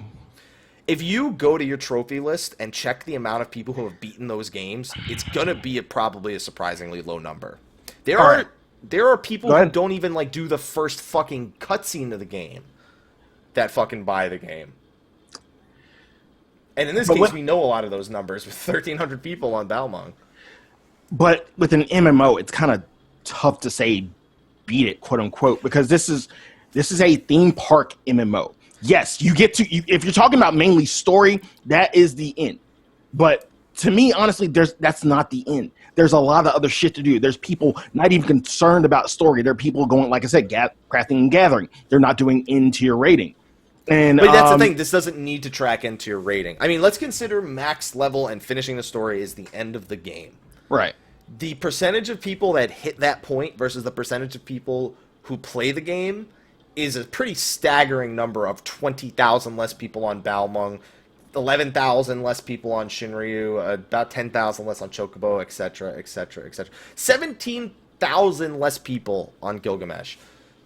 if you go to your trophy list and check the amount of people who have beaten those games, it's gonna be probably a surprisingly low number. There are people who don't even like do the first fucking cutscene of the game that fucking buy the game. And in this case, we know a lot of those numbers with 1,300 people on Balmung. But with an MMO, it's kind of tough to say beat it, quote unquote, because this is a theme park MMO. Yes, you get to if you're talking about mainly story, that is the end. But to me, honestly, that's not the end. There's a lot of other shit to do. There's people not even concerned about story. There are people going, like I said, crafting and gathering. They're not doing end-tier rating. But that's the thing. This doesn't need to track into your rating. I mean, let's consider max level and finishing the story is the end of the game. Right. The percentage of people that hit that point versus the percentage of people who play the game is a pretty staggering number of 20,000 less people on Balmung, 11,000 less people on Shinryu, about 10,000 less on Chocobo, etc., etc., etc. 17,000 less people on Gilgamesh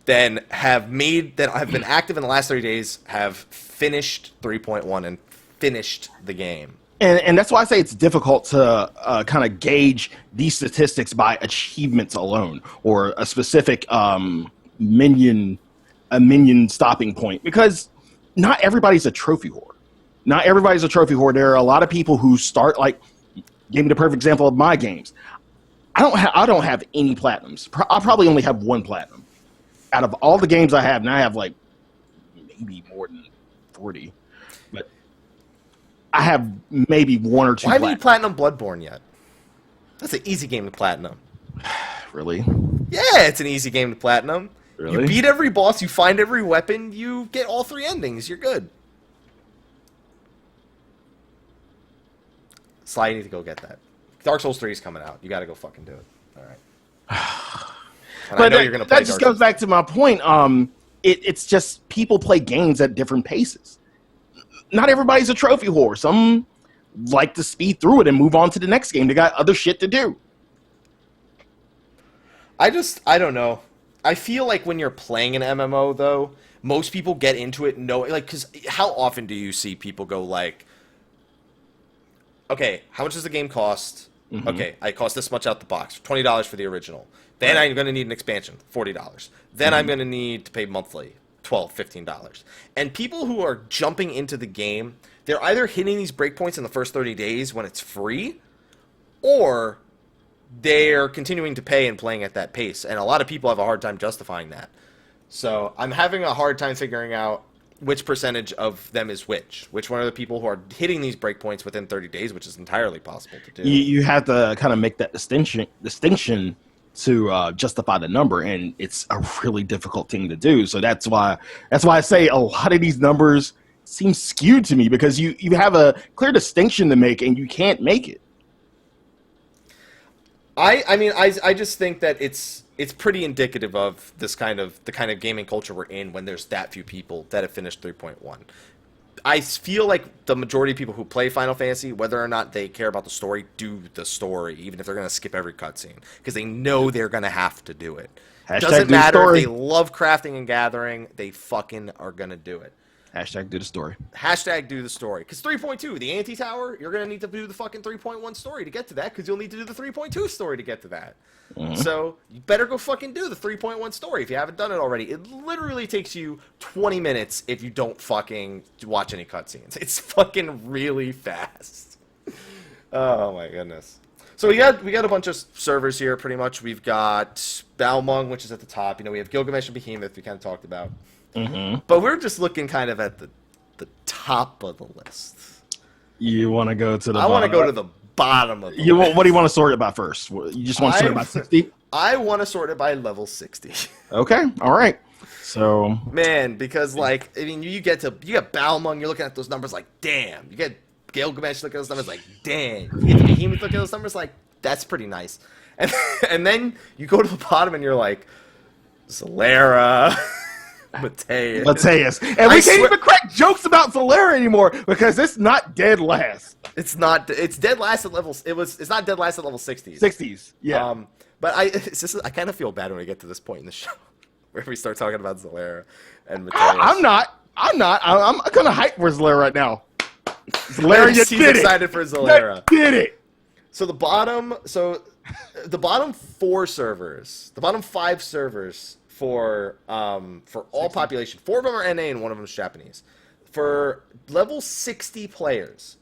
have been active in the last 30 days, have finished 3.1 and finished the game. And that's why I say it's difficult to kind of gauge these statistics by achievements alone or a specific minion stopping point, because not everybody's a trophy hoarder. Not everybody's a trophy hoarder. There are a lot of people who start, like, give me the perfect example of my games. I don't have any platinums. I probably only have one platinum. Out of all the games I have, and I have like maybe more than 40, but I have maybe one or two. Why haven't you platinum Bloodborne yet? That's an easy game to platinum. Really? Yeah, it's an easy game to platinum. Really? You beat every boss, you find every weapon, you get all 3 endings, you're good. Sly, you need to go get that. Dark Souls 3 is coming out. You gotta go fucking do it. Alright. But that just goes back to my point. It's just people play games at different paces. Not everybody's a trophy whore. Some like to speed through it and move on to the next game. They got other shit to do. I don't know. I feel like when you're playing an MMO, though, most people get into it because how often do you see people go like, okay, how much does the game cost? Mm-hmm. Okay, I cost this much out the box, $20 for the original. Then I'm going to need an expansion, $40. Then I'm going to need to pay monthly, $12, $15. And people who are jumping into the game, they're either hitting these breakpoints in the first 30 days when it's free, or they're continuing to pay and playing at that pace. And a lot of people have a hard time justifying that. So I'm having a hard time figuring out which percentage of them is which one are the people who are hitting these breakpoints within 30 days, which is entirely possible to do. You have to kind of make that distinction to justify the number, and it's a really difficult thing to do. So that's why I say a lot of these numbers seem skewed to me, because you have a clear distinction to make and you can't make it. I just think that it's pretty indicative of the kind of gaming culture we're in when there's that few people that have finished 3.1. I feel like the majority of people who play Final Fantasy, whether or not they care about the story, do the story, even if they're going to skip every cutscene, because they know they're going to have to do it. Doesn't matter if they love crafting and gathering, they fucking are going to do it. Hashtag do the story. Hashtag do the story. Because 3.2, the anti-tower, you're going to need to do the fucking 3.1 story to get to that, because you'll need to do the 3.2 story to get to that. Mm-hmm. So you better go fucking do the 3.1 story if you haven't done it already. It literally takes you 20 minutes if you don't fucking watch any cutscenes. It's fucking really fast. Oh my goodness. So we got a bunch of servers here, pretty much. We've got Balmung, which is at the top. We have Gilgamesh and Behemoth, we kind of talked about. Mm-hmm. But we're just looking kind of at the top of the list. You want to go to the I want to go to the bottom of the list. What do you want to sort it by first? You just want to sort it by 60? I want to sort it by level 60. Okay, all right. So man, because you get Balmung, you're looking at those numbers like, damn. You get Gilgamesh, look at those numbers like, damn. You get the Behemoth, look at those numbers like, that's pretty nice. And then you go to the bottom and you're like, Zalera. Mateus. And we can't even crack jokes about Zalera anymore because it's not dead last. It's dead last at levels. It's not dead last at level 60s. 60s, yeah. But I kind of feel bad when we get to this point in the show where we start talking about Zalera and Mateus. I'm not. I'm kind of hyped for Zalera right now. Zalera, you He's did excited it. for Zalera. You did it. So the bottom 4 servers, the bottom 5 servers for all population, 4 of them are NA and 1 of them is Japanese. For level 60 players,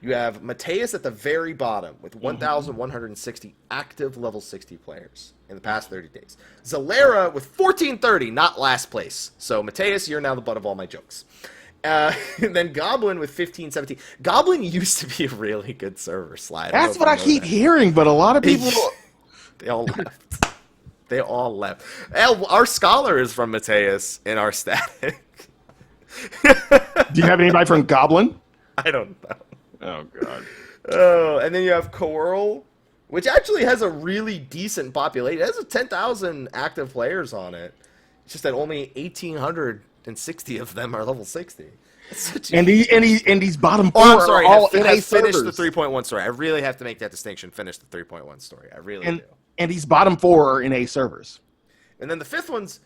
you have Mateus at the very bottom with 1,160 active level 60 players in the past 30 days. Zalera with 1,430, not last place. So Mateus, you're now the butt of all my jokes. And then Goblin with 1,517. Goblin used to be a really good server, Slyh. That's what I keep hearing, but a lot of people... They all left. They all left. Our scholar is from Mateus in our static. Do you have anybody from Goblin? I don't know. Oh, God. Oh, and then you have Coerl, which actually has a really decent population. It has 10,000 active players on it. It's just that only 1,860 of them are level 60. And these bottom 4 I'm sorry, are all I NA finished servers. the 3.1 story. I really have to make that distinction. Finish the 3.1 story. I really do. And these bottom 4 are NA servers. And then the 5th one's...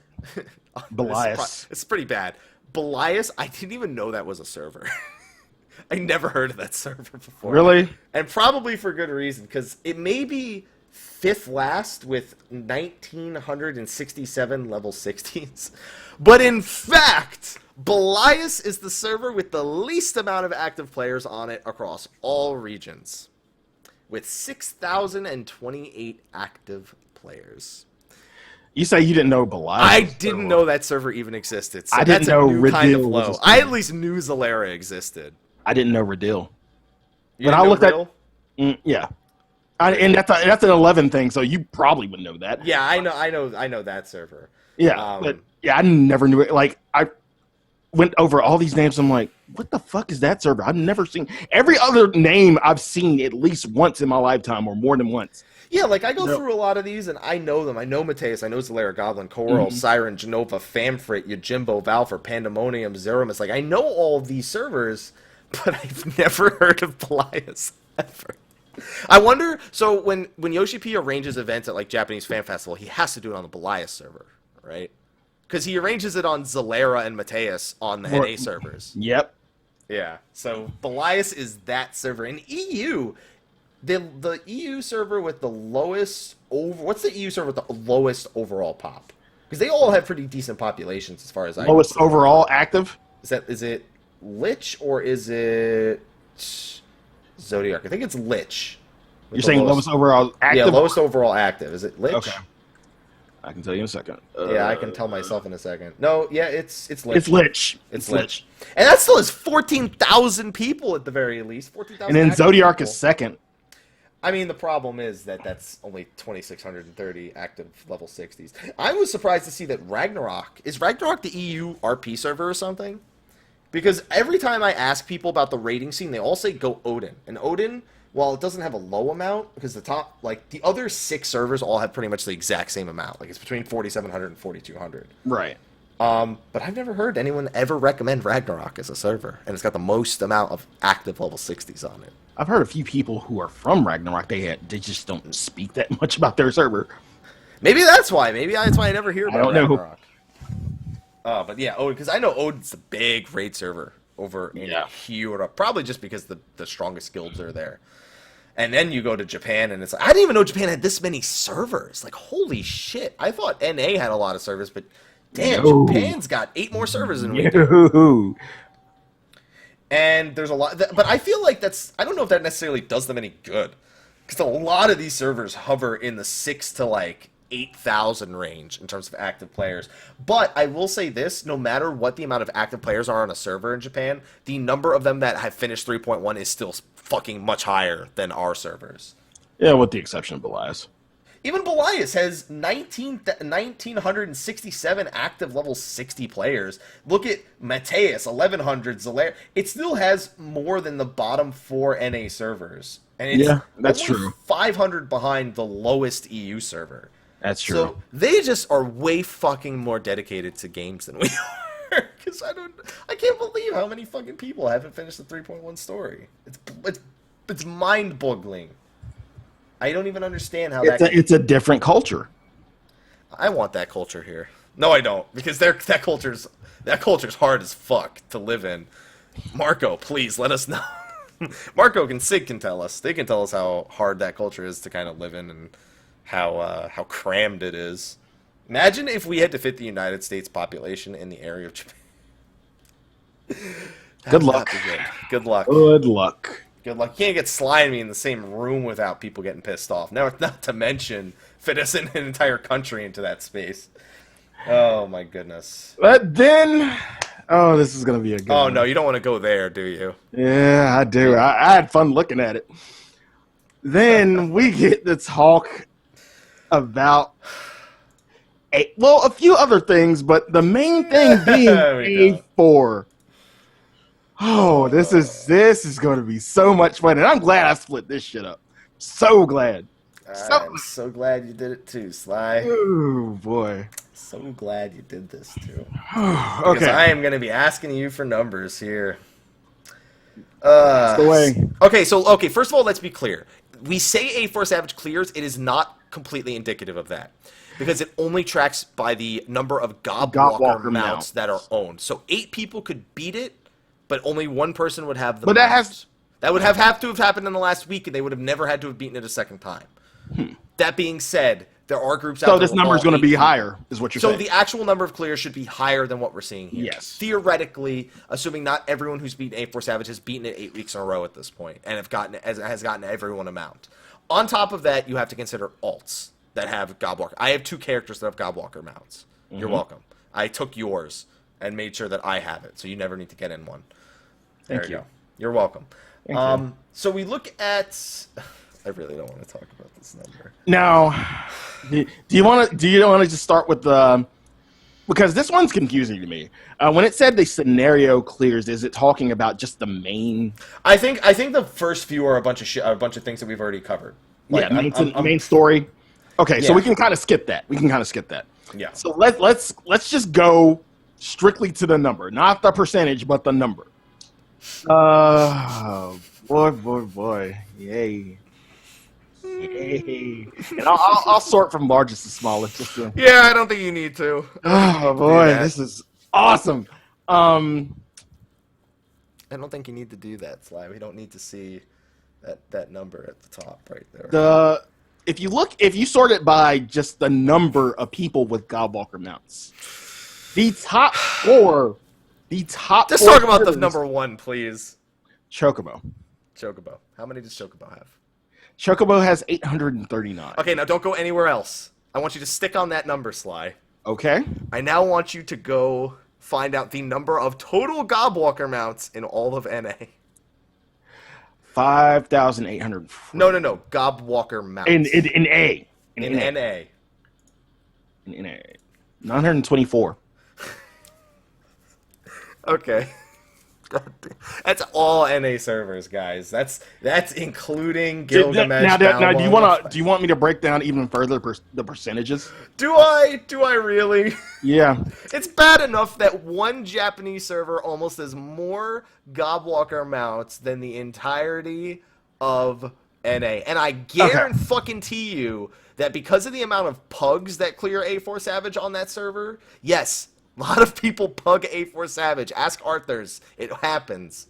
Belias. It's pretty bad. Belias, I didn't even know that was a server. I never heard of that server before. Really? And probably for good reason, because it may be 5th last with 1,967 level 60s. But in fact, Belias is the server with the least amount of active players on it across all regions, with 6,028 active players. You say you didn't know Belias? I didn't know that server even existed. So I didn't know new kind of Radil was low. a server. I at least knew Zalera existed. I didn't know Radil. But I looked at yeah, and that's an 11 thing, so you probably would know that. Yeah, I know that server. Yeah, but yeah, I never knew it. Like I went over all these names. I'm like, what the fuck is that server? I've never seen every other name I've seen at least once in my lifetime or more than once. Yeah, like I go through a lot of these and I know them. I know Mateus, I know Zalera, Goblin, Coerl, Siren, Genova, Famfrit, Yojimbo, Valfor, Pandemonium, Zeromus. Like I know all of these servers, but I've never heard of Belias ever. I wonder, so when Yoshi P arranges events at like Japanese Fan Festival, he has to do it on the Belias server, right? Because he arranges it on Zalera and Mateus on the NA servers. Yep. Yeah, so Belias is that server. In EU, the EU server with the lowest what's the EU server with the lowest overall pop? Because they all have pretty decent populations as far as I know. Lowest overall active? Is it Lich or is it Zodiac? I think it's Lich. You're saying lowest overall active? Yeah, lowest overall active. Is it Lich? Okay. I can tell you in a second. Yeah, I can tell myself in a second. No, yeah, it's Lich. It's Lich. It's Lich. And that still has 14,000 people at the very least. 14,000. And then Zodiac is second. I mean, the problem is that that's only 2,630 active level 60s. I was surprised to see that Ragnarok... Is Ragnarok the EU RP server or something? Because every time I ask people about the raiding scene, they all say go Odin. And Odin, while it doesn't have a low amount, because the top... Like, the other 6 servers all have pretty much the exact same amount. Like, it's between 4,700 and 4,200. Right. But I've never heard anyone ever recommend Ragnarok as a server. And it's got the most amount of active level 60s on it. I've heard a few people who are from Ragnarok. They just don't speak that much about their server. Maybe that's why. Maybe that's why I never hear about Ragnarok. But yeah, Odin, because I know Odin's the big raid server over in Europe. Probably just because the strongest guilds are there. And then you go to Japan, and it's like, I didn't even know Japan had this many servers. Like, holy shit. I thought NA had a lot of servers, but damn, Japan's got 8 more servers than we do. And there's a lot, but I feel like I don't know if that necessarily does them any good. Because a lot of these servers hover in the 6 to like 8,000 range in terms of active players. But I will say this, no matter what the amount of active players are on a server in Japan, the number of them that have finished 3.1 is still fucking much higher than our servers. Yeah, with the exception of Belias. Even Belias has 1,967 active level 60 players. Look at Mateus, 1,100, Zalera. It still has more than the bottom 4 NA servers. And it's that's only true. 500 behind the lowest EU server. That's true. So they just are way fucking more dedicated to games than we are. Because I can't believe how many fucking people haven't finished the 3.1 story. It's mind-boggling. I don't even understand how it's a different culture. I want that culture here. No, I don't, because that culture's hard as fuck to live in. Marko, please let us know. Marko and Sig can tell us. They can tell us how hard that culture is to kind of live in and how crammed it is. Imagine if we had to fit the United States population in the area of Japan. Good luck. Good luck. Good luck. Good luck. You can't get Slyh and me in the same room without people getting pissed off. Now, not to mention fit us in an entire country into that space. Oh my goodness. But then, this is gonna be a good one. No, you don't want to go there, do you? Yeah, I do. I had fun looking at it. Then we get to talk about a few other things, but the main thing being A4. Oh, this is going to be so much fun, and I'm glad I split this shit up. So glad. I'm so glad you did it too, Slyh. Oh boy. So glad you did this too. Okay. Because I am going to be asking you for numbers here. That's the way. Okay, first of all, let's be clear. We say A4 Savage clears, it is not completely indicative of that. Because it only tracks by the number of Gobwalker mounts that are owned. So 8 people could beat it, but only one person would have the But that would have to have happened in the last week, and they would have never had to have beaten it a second time. That being said, there are groups out there. So this number is going to be higher, is what you're saying. So the actual number of clears should be higher than what we're seeing here. Yes. Theoretically, assuming not everyone who's beaten A4 Savage has beaten it 8 weeks in a row at this point, and has gotten everyone a mount. On top of that, you have to consider alts that have Gobwalker. I have 2 characters that have Gobwalker mounts. You're welcome. I took yours and made sure that I have it, so you never need to get in one. Thank you. Go. You're welcome. Thank you. So we look at. I really don't want to talk about this number. Now, do you want to just start with the? Because this one's confusing to me. When it said the scenario clears, is it talking about just the main? I think the first few are a bunch of things that we've already covered. Like, Main story. Okay, yeah. So we can kind of skip that. Yeah. So let's just go strictly to the number, not the percentage, but the number. Boy, yay. And I'll sort from largest to smallest. Yeah, I don't think you need to. Oh boy, this is awesome. I don't think you need to do that, Slyh. We don't need to see that number at the top right there. If you sort it by just the number of people with Gobwalker mounts, the top four. Just talk about the number 1, please. Chocobo. How many does Chocobo have? Chocobo has 839. Okay, now don't go anywhere else. I want you to stick on that number, Slyh. Okay. I now want you to go find out the number of total Gobwalker mounts in all of NA. 5,800. No. Gobwalker mounts. In A. In NA. In NA. 924. Okay. That's all NA servers, guys. That's including Gilgamesh. Now, do you want me to break down even further the percentages? Do I really? Yeah. It's bad enough that one Japanese server almost has more Gobwalker mounts than the entirety of NA, and I guarantee you that because of the amount of pugs that clear A4 Savage on that server, yes. A lot of people pug A4 Savage. Ask Arthurs. It happens.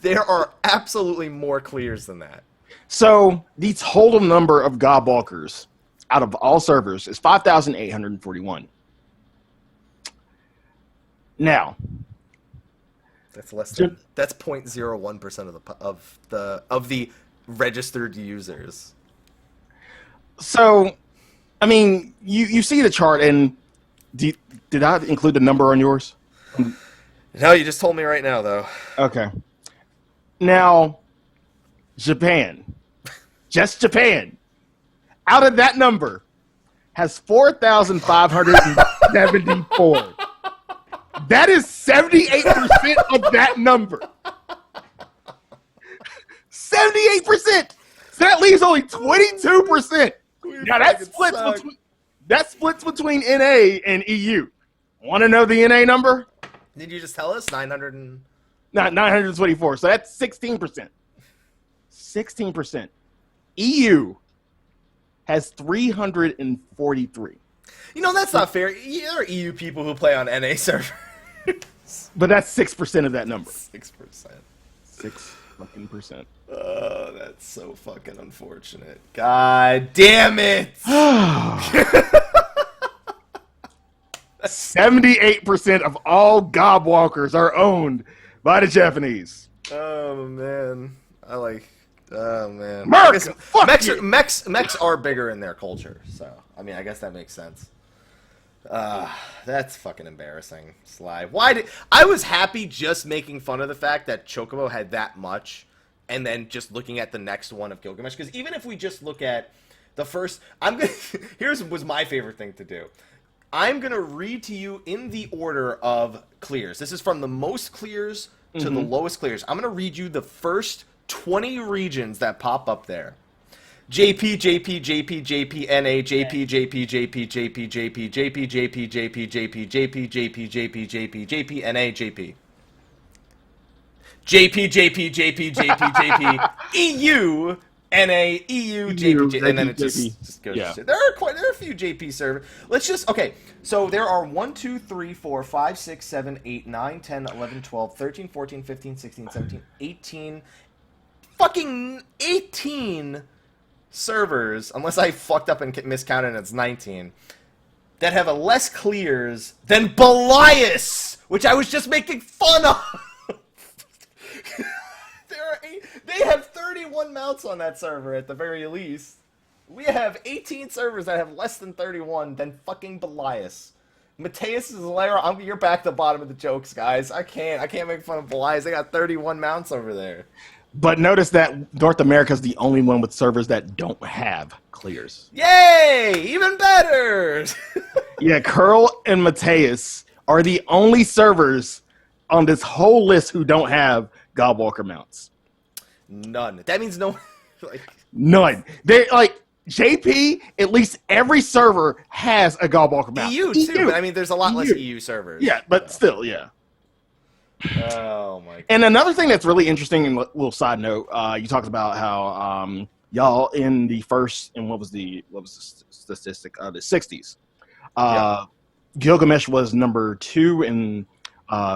There are absolutely more clears than that. So the total number of Gobwalkers out of all servers is 5,841. Now, that's less than that's 0.01% of the registered users. So, I mean, you see the chart, and did I include the number on yours? No, you just told me right now, though. Okay. Now, Japan, just Japan, out of that number, has 4,574. That is 78% of that number. 78%. So that leaves only 22%. Now that splits between NA and EU. Want to know the NA number? Did you just tell us 924. So that's 16%. 16%. EU has 343. You know, that's not fair. There are EU people who play on NA server. But that's 6% of that number. 6%. 6%. Oh, that's so fucking unfortunate. God damn it! 78% of all gobwalkers are owned by the Japanese. Oh man, oh man. Marko, fuck you. Mechs are bigger in their culture, so I mean, I guess that makes sense. That's fucking embarrassing, Sly. I was happy just making fun of the fact that Chocobo had that much, and then just looking at the next one of Gilgamesh, because even if we just look at the first, here's was my favorite thing to do. I'm gonna read to you in the order of clears. This is from the most clears to the lowest clears. I'm gonna read you the first 20 regions that pop up there. JP, JP, JP, JP, NA, JP, JP, JP, JP, JP, JP, JP, JP, JP, JP, JP, JP, JP, JP, NA, JP. JP, JP, JP, JP, JP, EU, NA, EU, JP, and then it just goes. Yeah. There are a few JP servers. Let's just, okay, so there are 1, 2, 3, 4, 5, 6, 7, 8, 9, 10, 11, 12, 13, 14, 15, 16, 17, 18, fucking 18 servers, unless I fucked up and miscounted and it's 19, that have a less clears than Belias, which I was just making fun of. They have 31 mounts on that server at the very least. We have 18 servers that have less than 31 than fucking Belias. Mateus' lair, you're back to the bottom of the jokes, guys. I can't make fun of Belias. They got 31 mounts over there. But notice that North America is the only one with servers that don't have clears. Yay! Even better! Yeah, Curl and Mateus are the only servers on this whole list who don't have Godwalker mounts. None. That means no. None. They JP. At least every server has a Godwalker mount. EU too. But I mean, there's a lot less EU servers. Yeah, but still, yeah. Oh my God. And another thing that's really interesting, and a little side note, you talked about how y'all in the first, and what was the statistic? The 60s. Gilgamesh was number 2, and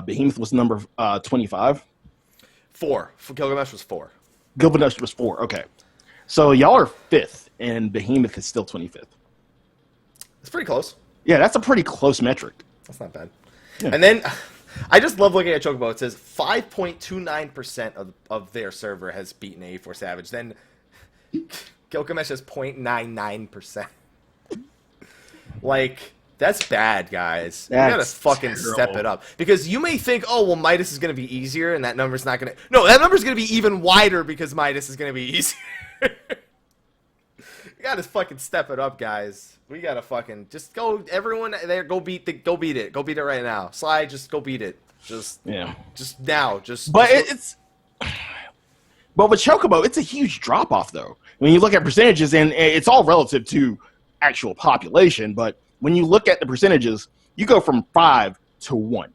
Behemoth was number 25. 4. Gilgamesh was 4. Gilgamesh was 4. Okay, so y'all are 5th, and Behemoth is still 25th. It's pretty close. Yeah, that's a pretty close metric. That's not bad. Yeah. And then I just love looking at Chocobo. It says 5.29% of their server has beaten 84 Savage. Then Gilgamesh has 0.99%. That's bad, guys. You gotta fucking step it up. Because you may think, oh, well, Midas is gonna be easier, and that number's not gonna... No, that number's gonna be even wider because Midas is gonna be easier. You gotta fucking step it up, guys. We gotta fucking... Just go, everyone there, go beat it. Go beat it right now. Sly, just go beat it. Just now. But but with Chocobo, it's a huge drop-off, though. When you look at percentages, and it's all relative to actual population, but when you look at the percentages, you go from 5 to 1.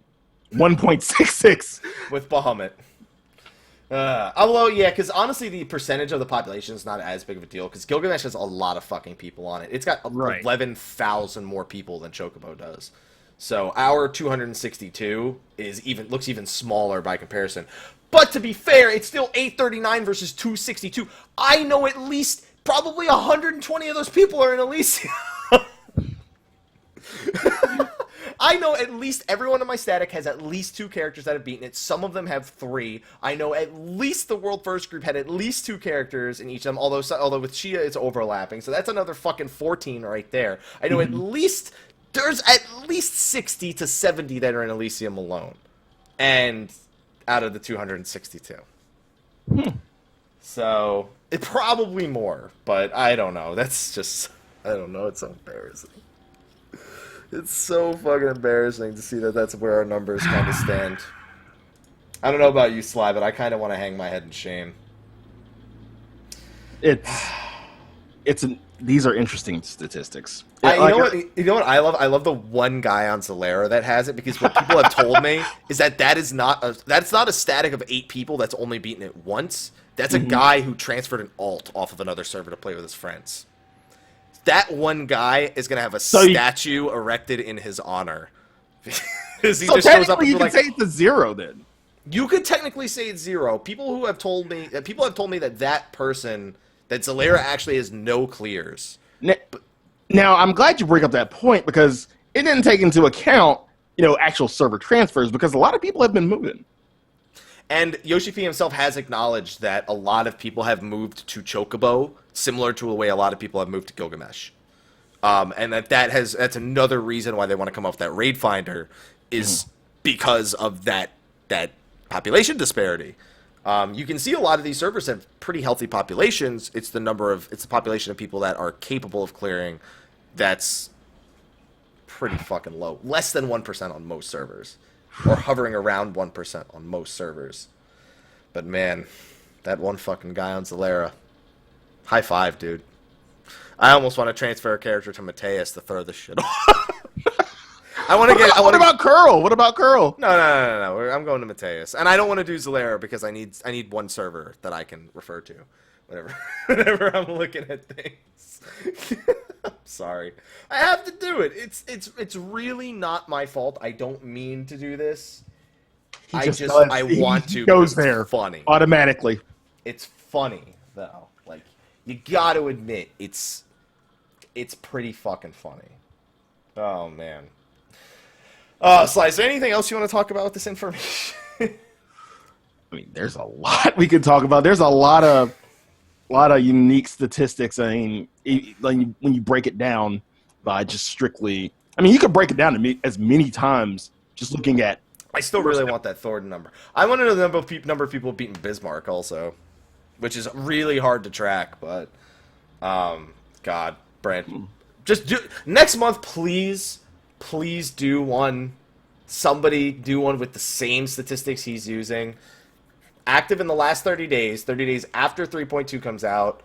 1.66. With Bahamut. Although, yeah, because honestly, the percentage of the population is not as big of a deal, because Gilgamesh has a lot of fucking people on it. It's got 11,000 more people than Chocobo does. So our 262 looks even smaller by comparison. But to be fair, it's still 839 versus 262. I know at least probably 120 of those people are in Elysium. I know at least everyone in my static has at least 2 characters that have beaten it. Some of them have 3. I know at least the World First group had at least 2 characters in each of them, although with Chia it's overlapping. So that's another fucking 14 right there. I know there's at least 60 to 70 that are in Elysium alone. And out of the 262. So, it probably more, but I don't know. That's just, I don't know, it's so embarrassing. It's so fucking embarrassing to see that that's where our numbers kind of stand. I don't know about you, Sly, but I kind of want to hang my head in shame. These are interesting statistics. You know what I love? I love the one guy on Solera that has it, because what people have told me is that's not a static of 8 people that's only beaten it once. That's a guy who transferred an alt off of another server to play with his friends. That one guy is going to have a statue erected in his honor. because he So just shows up and technically, you like, can say it's a 0 then. you could technically say it's 0. People have told me that person, that Zalera actually has no clears. Now, I'm glad you bring up that point because it didn't take into account, actual server transfers because a lot of people have been moving. And Yoshi P himself has acknowledged that a lot of people have moved to Chocobo, similar to the way a lot of people have moved to Gilgamesh. And that's another reason why they want to come up with that raid finder is because of that population disparity. You can see a lot of these servers have pretty healthy populations. It's the population of people that are capable of clearing that's pretty fucking low. Less than 1% on most servers. Or hovering around 1% on most servers. But man, that one fucking guy on Zalera. High five, dude. I almost want to transfer a character to Mateus to throw this shit off. What about Curl? What about Curl? No. I'm going to Mateus. And I don't want to do Zalera because I need one server that I can refer to. Whenever I'm looking at things. I'm sorry. I have to do it. It's really not my fault. I don't mean to do this. I want to. Goes there. It's funny. Automatically. It's funny though. Like you got to admit it's pretty fucking funny. Oh man. Sly, is there anything else you want to talk about with this information? I mean, there's a lot we could talk about. There's a lot of unique statistics. I mean, when you break it down by just strictly, I mean, you could break it down to as many times just looking at. I still really want that Thornton number. I want to know the number of people beating Bismarck also, which is really hard to track. But, God, Brand, just do next month, please do one. Somebody do one with the same statistics he's using. Active in the last 30 days after 3.2 comes out,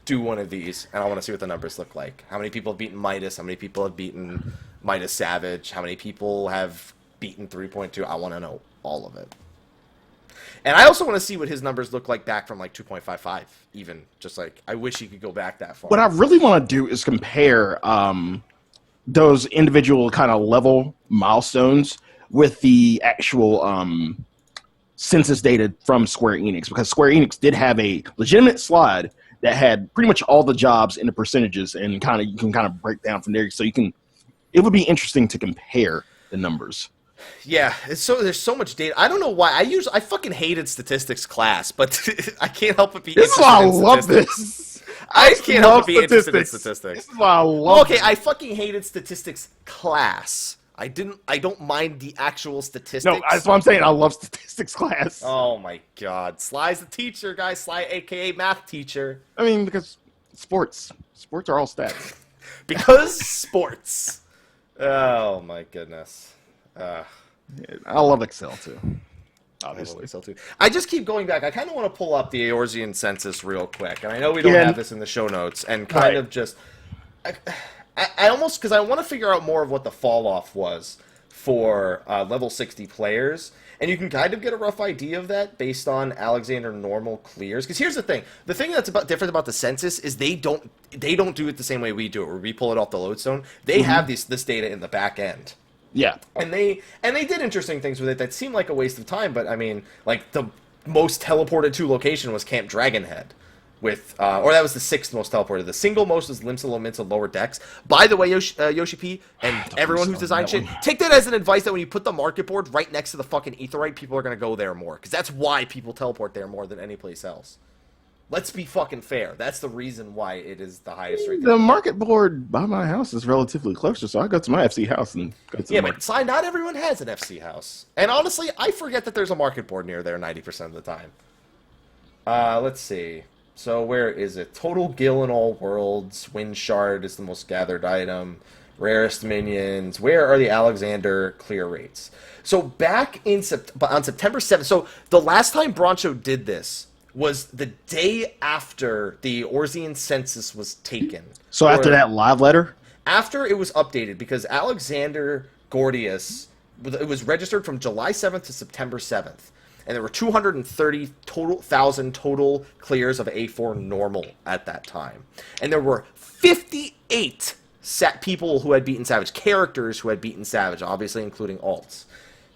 do one of these, and I want to see what the numbers look like. How many people have beaten Midas? How many people have beaten Midas Savage? How many people have beaten 3.2? I want to know all of it. And I also want to see what his numbers look like back from like 2.55, even. Just like, I wish he could go back that far. What I really want to do is compare those individual kind of level milestones with the actual census data from Square Enix, because Square Enix did have a legitimate slide that had pretty much all the jobs in the percentages, and you can kind of break down from there. So it would be interesting to compare the numbers. Yeah, there's so much data. I don't know why. I fucking hated statistics class, but I can't help but be interested in statistics. This is why I love this. I can't help but be interested in statistics. This is why I love I fucking hated statistics class. I don't mind the actual statistics. No, that's what I'm saying. I love statistics class. Oh my god. Sly's the teacher, guys. Sly, aka math teacher. I mean, because sports are all stats. Because sports. Oh my goodness. I love Excel too. Obviously. I love Excel too. I just keep going back. I kind of want to pull up the Eorzean Census real quick, and I know we don't have this in the show notes, and kind of just. I almost, because I want to figure out more of what the fall off was for level 60 players, and you can kind of get a rough idea of that based on Alexander normal clears. Because here's the thing that's different about the census is they don't do it the same way we do it, where we pull it off the lodestone. They have this data in the back end. Yeah, and they did interesting things with it that seemed like a waste of time. But I mean, like the most teleported to location was Camp Dragonhead. Or that was the 6th most teleported. The single most was Limsa Lominsa Lower Decks. By the way, Yoshi P, and everyone who's designed shit, take that as an advice that when you put the market board right next to the fucking Aetheryte, people are going to go there more. Because that's why people teleport there more than any place else. Let's be fucking fair. That's the reason why it is the highest rate. The market board by my house is relatively closer, so I go to my FC house and go to the market. But Sly, not everyone has an FC house. And honestly, I forget that there's a market board near there 90% of the time. Let's see. So where is it? Total Gil in all worlds. Wind Shard is the most gathered item. Rarest minions. Where are the Alexander clear rates? So back on September 7th. So the last time Brancho did this was the day after the Eorzean Census was taken. So after that live letter? After it was updated, because Alexander Gordius, it was registered from July 7th to September 7th. And there were 230,000 total clears of A4 normal at that time. And there were 58 people who had beaten Savage, characters who had beaten Savage, obviously including alts.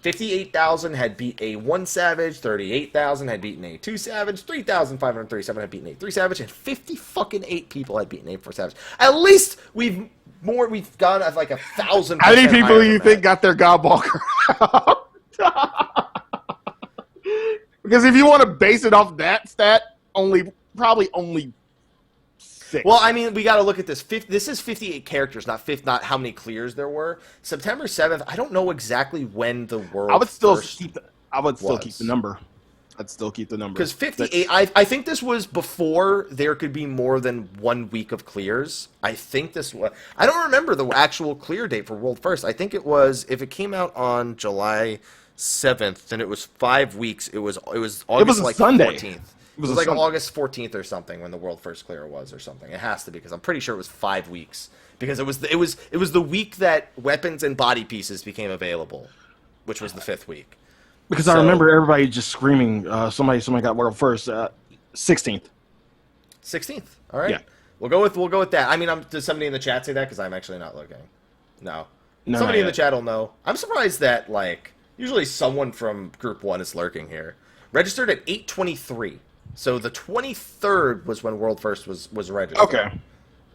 58,000 had beat A1 Savage, 38,000 had beaten A2 Savage, 3,537 had beaten A3 Savage, and 58 people had beaten A4 Savage. At least we've gone at like 1,000%. How many people do you think got their Godwalker out? Because if you want to base it off that stat, probably only 6. Well, I mean, we got to look at this. This is 58 characters, not how many clears there were. September 7th. I don't know exactly when the world. I would still keep the number. I'd still keep the number because 58. I think this was before there could be more than 1 week of clears. I think this was. I don't remember the actual clear date for World First. I think it was if it came out on July 7th, then it was 5 weeks. It was August like Sunday. 14th. It was like August 14th or something when the World First Clear was or something. It has to be because I'm pretty sure it was 5 weeks because it was the week that weapons and body pieces became available, which was the 5th week. Because I remember everybody just screaming, somebody got World First, 16th. 16th. All right. Yeah. We'll go with that. I mean, does somebody in the chat say that? Because I'm actually not looking. No somebody in the chat will know. I'm surprised that usually someone from Group 1 is lurking here. Registered at 8:23. So the 23rd was when World First was registered. Okay.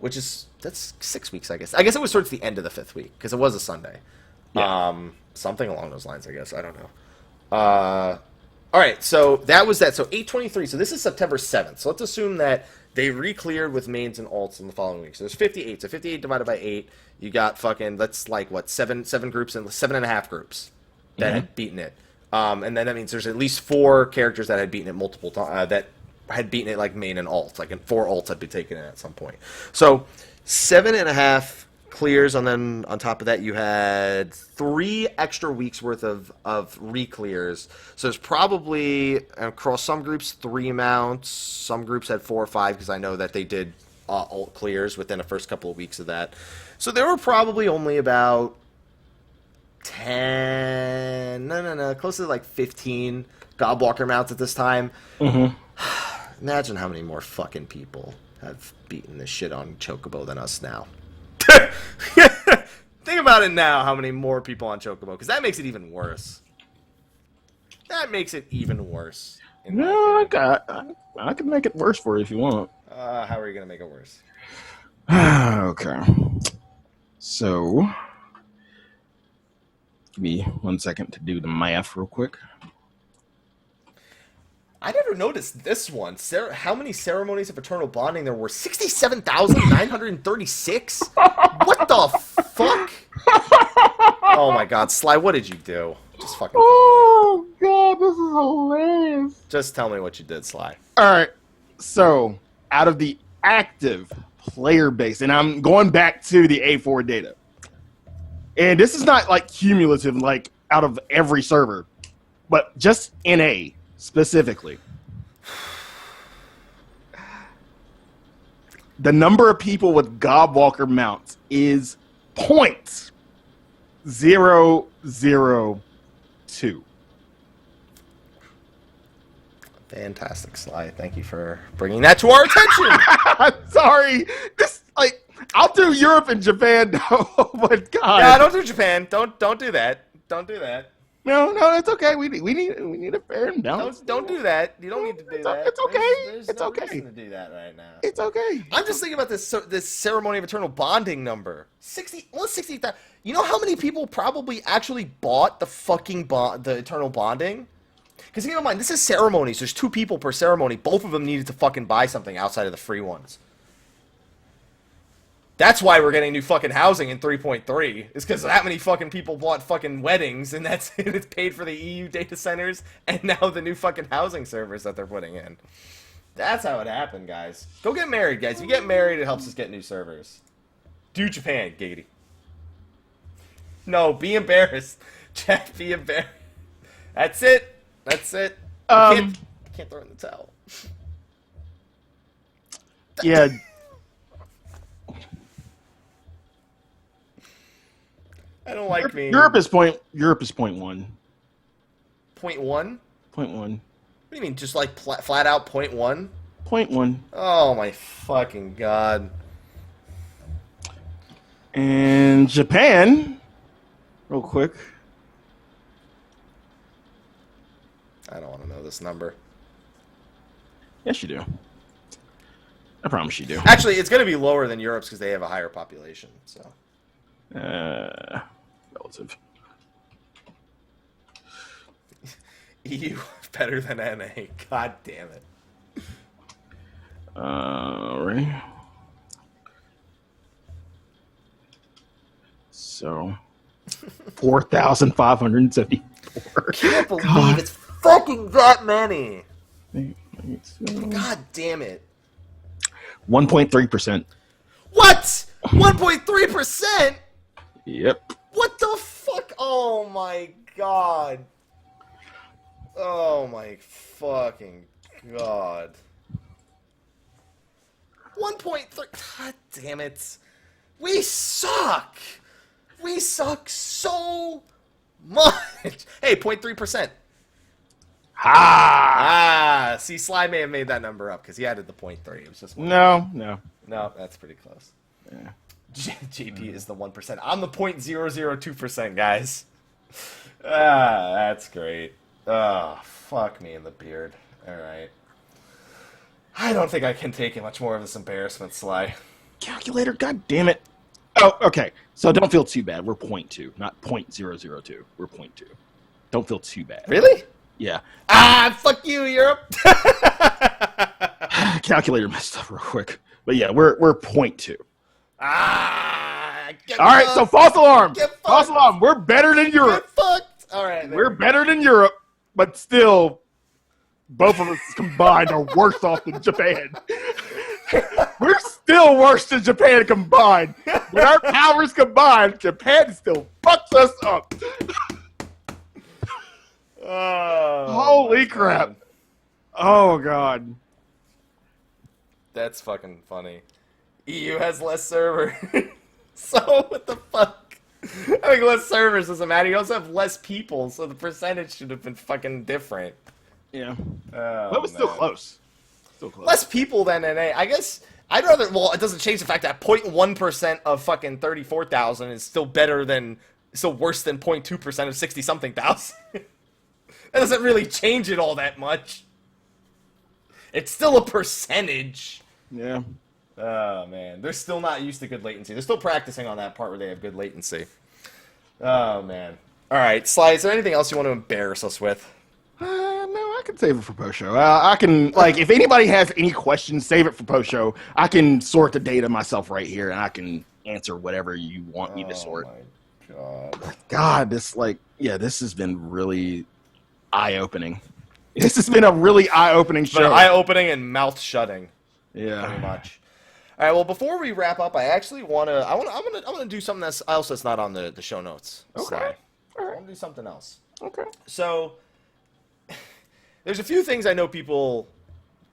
That's 6 weeks, I guess. I guess it was towards the end of the 5th week because it was a Sunday. Yeah. Something along those lines, I guess. I don't know. All right, so that was that. So 8:23. So this is September 7th. So let's assume that they re-cleared with mains and alts in the following week. So there's 58. So 58 divided by 8, you got that's like what 7 groups and 7.5 groups that had beaten it. And then that means there's at least 4 characters that had beaten it multiple times, that had beaten it like main and alt. And 4 alts had been taken in at some point. So 7.5 clears, and then on top of that you had 3 extra weeks worth of re-clears. So there's probably, across some groups, 3 mounts. Some groups had 4 or 5, because I know that they did alt clears within the first couple of weeks of that. So there were probably only about close to 15 Godwalker mounts at this time. Mm-hmm. Imagine how many more fucking people have beaten this shit on Chocobo than us now. Think about it now, how many more people on Chocobo, because that makes it even worse. No, I can make it worse for you if you want. How are you going to make it worse? Okay. So, give me 1 second to do the math real quick. I never noticed this one. How many ceremonies of eternal bonding there were? 67,936? What the fuck? Oh my god, Sly, what did you do? Just fucking Oh god, this is hilarious. Just tell me what you did, Sly. Alright, so, out of the active player base, and I'm going back to the A4 data. And this is not cumulative, out of every server, but just NA. Specifically, the number of people with Godwalker mounts is 0.002. Fantastic, Sly. Thank you for bringing that to our attention. Sorry, I'll do Europe and Japan. Oh my god! Yeah, don't do Japan. Don't do that. Don't do that. No, it's okay. We need a fair and balanced. Don't do that. You don't need to do that. It's okay. There's It's no okay. reason to do that right now. It's okay. I'm just thinking about this ceremony of eternal bonding number. 60,000. You know how many people probably actually bought the fucking the eternal bonding? Because keep in mind, this is ceremonies. There's 2 people per ceremony. Both of them needed to fucking buy something outside of the free ones. That's why we're getting new fucking housing in 3.3, is because that many fucking people bought fucking weddings, and it's paid for the EU data centers, and now the new fucking housing servers that they're putting in. That's how it happened, guys. Go get married, guys. If you get married, it helps us get new servers. Do Japan, giggity. No, be embarrassed. Chat, be embarrassed. That's it. You can't throw in the towel. Yeah. I don't like me. Europe is 0.1. 0.1? 0.1. What do you mean, just flat out 0.1? 0.1. Oh my fucking god. And Japan, real quick. I don't want to know this number. Yes, you do. I promise you do. Actually, it's going to be lower than Europe's because they have a higher population. So, relative. EU better than NA. God damn it. Right. So, 4,574. Can't believe it's fucking that many. God God damn it. 1.3%. What? 1.3%? Yep. What the fuck? Oh my god. Oh my fucking god. 1.3. God damn it. We suck. We suck so much. Hey, 0.3%. Ha! See, Sly may have made that number up because he added the 0.3. It was just one. No. No, that's pretty close. Yeah. JP is the 1%. I'm the 0.002%, guys. That's great. Fuck me in the beard. All right. I don't think I can take much more of this embarrassment, Sly. Calculator, god damn it. Oh, okay. So don't feel too bad. We're 0.2, not 0.002. We're 0.2. Don't feel too bad. Really? Yeah. Fuck you, Europe. Calculator messed up real quick. But yeah, we're 0.2. All right, so false alarm. False alarm. We're better than Europe. Get fucked. All right. We're better than Europe, but still, both of us combined are worse off than Japan. We're still worse than Japan combined. When our powers combined, Japan still fucks us up. Holy crap. God. Oh, God. That's fucking funny. EU has less server. So, what the fuck? I think less servers doesn't matter. You also have less people, so the percentage should have been fucking different. Yeah. Oh, But it was still close. Still close. Less people than NA. I guess I'd rather. Well, it doesn't change the fact that 0.1% of fucking 34,000 is still better than, still worse than 0.2% of 60-something thousand. That doesn't really change it all that much. It's still a percentage. Yeah. Oh, man. They're still not used to good latency. They're still practicing on that part where they have good latency. Oh, man. All right, Sly, is there anything else you want to embarrass us with? No, I can save it for post show. I can, like, if anybody has any questions, save it for post show. I can sort the data myself right here, and I can answer whatever you want me to sort. Oh, my God. God, this has been really eye-opening. This has been a really eye-opening show. Eye-opening and mouth-shutting. Yeah. Pretty much. All right. Well, before we wrap up, I actually I'm gonna do something else that's not on the show notes. Okay. Sly. All right. I want to do something else. Okay. So, there's a few things I know people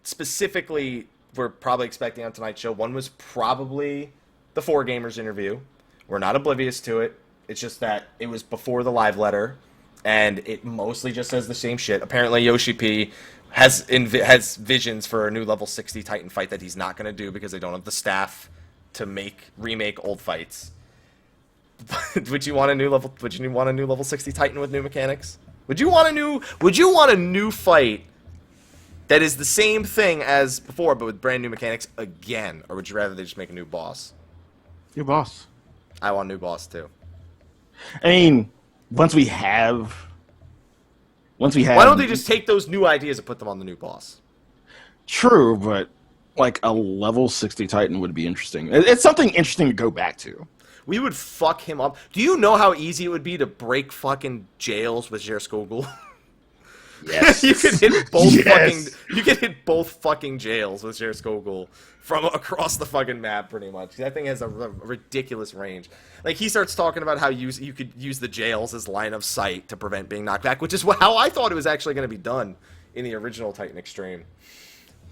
specifically were probably expecting on tonight's show. One was probably the 4Gamers interview. We're not oblivious to it. It's just that it was before the live letter, and it mostly just says the same shit. Apparently, Yoshi P has visions for a new level 60 Titan fight that he's not going to do because they don't have the staff to remake old fights. Would you want a new level 60 Titan with new mechanics? Would you want a new fight that is the same thing as before but with brand new mechanics again, or would you rather they just make a new boss? New boss. I want a new boss too. I mean, once we have. Why don't they just take those new ideas and put them on the new boss? True, but like a level 60 Titan would be interesting. It's something interesting to go back to. We would fuck him up. Do you know how easy it would be to break fucking jails with Zerskogul? Yes. You could hit both fucking jails with Zerskogul from across the fucking map, pretty much. That thing has a ridiculous range. Like, he starts talking about how you could use the jails as line of sight to prevent being knocked back, which is how I thought it was actually going to be done in the original Titan Extreme.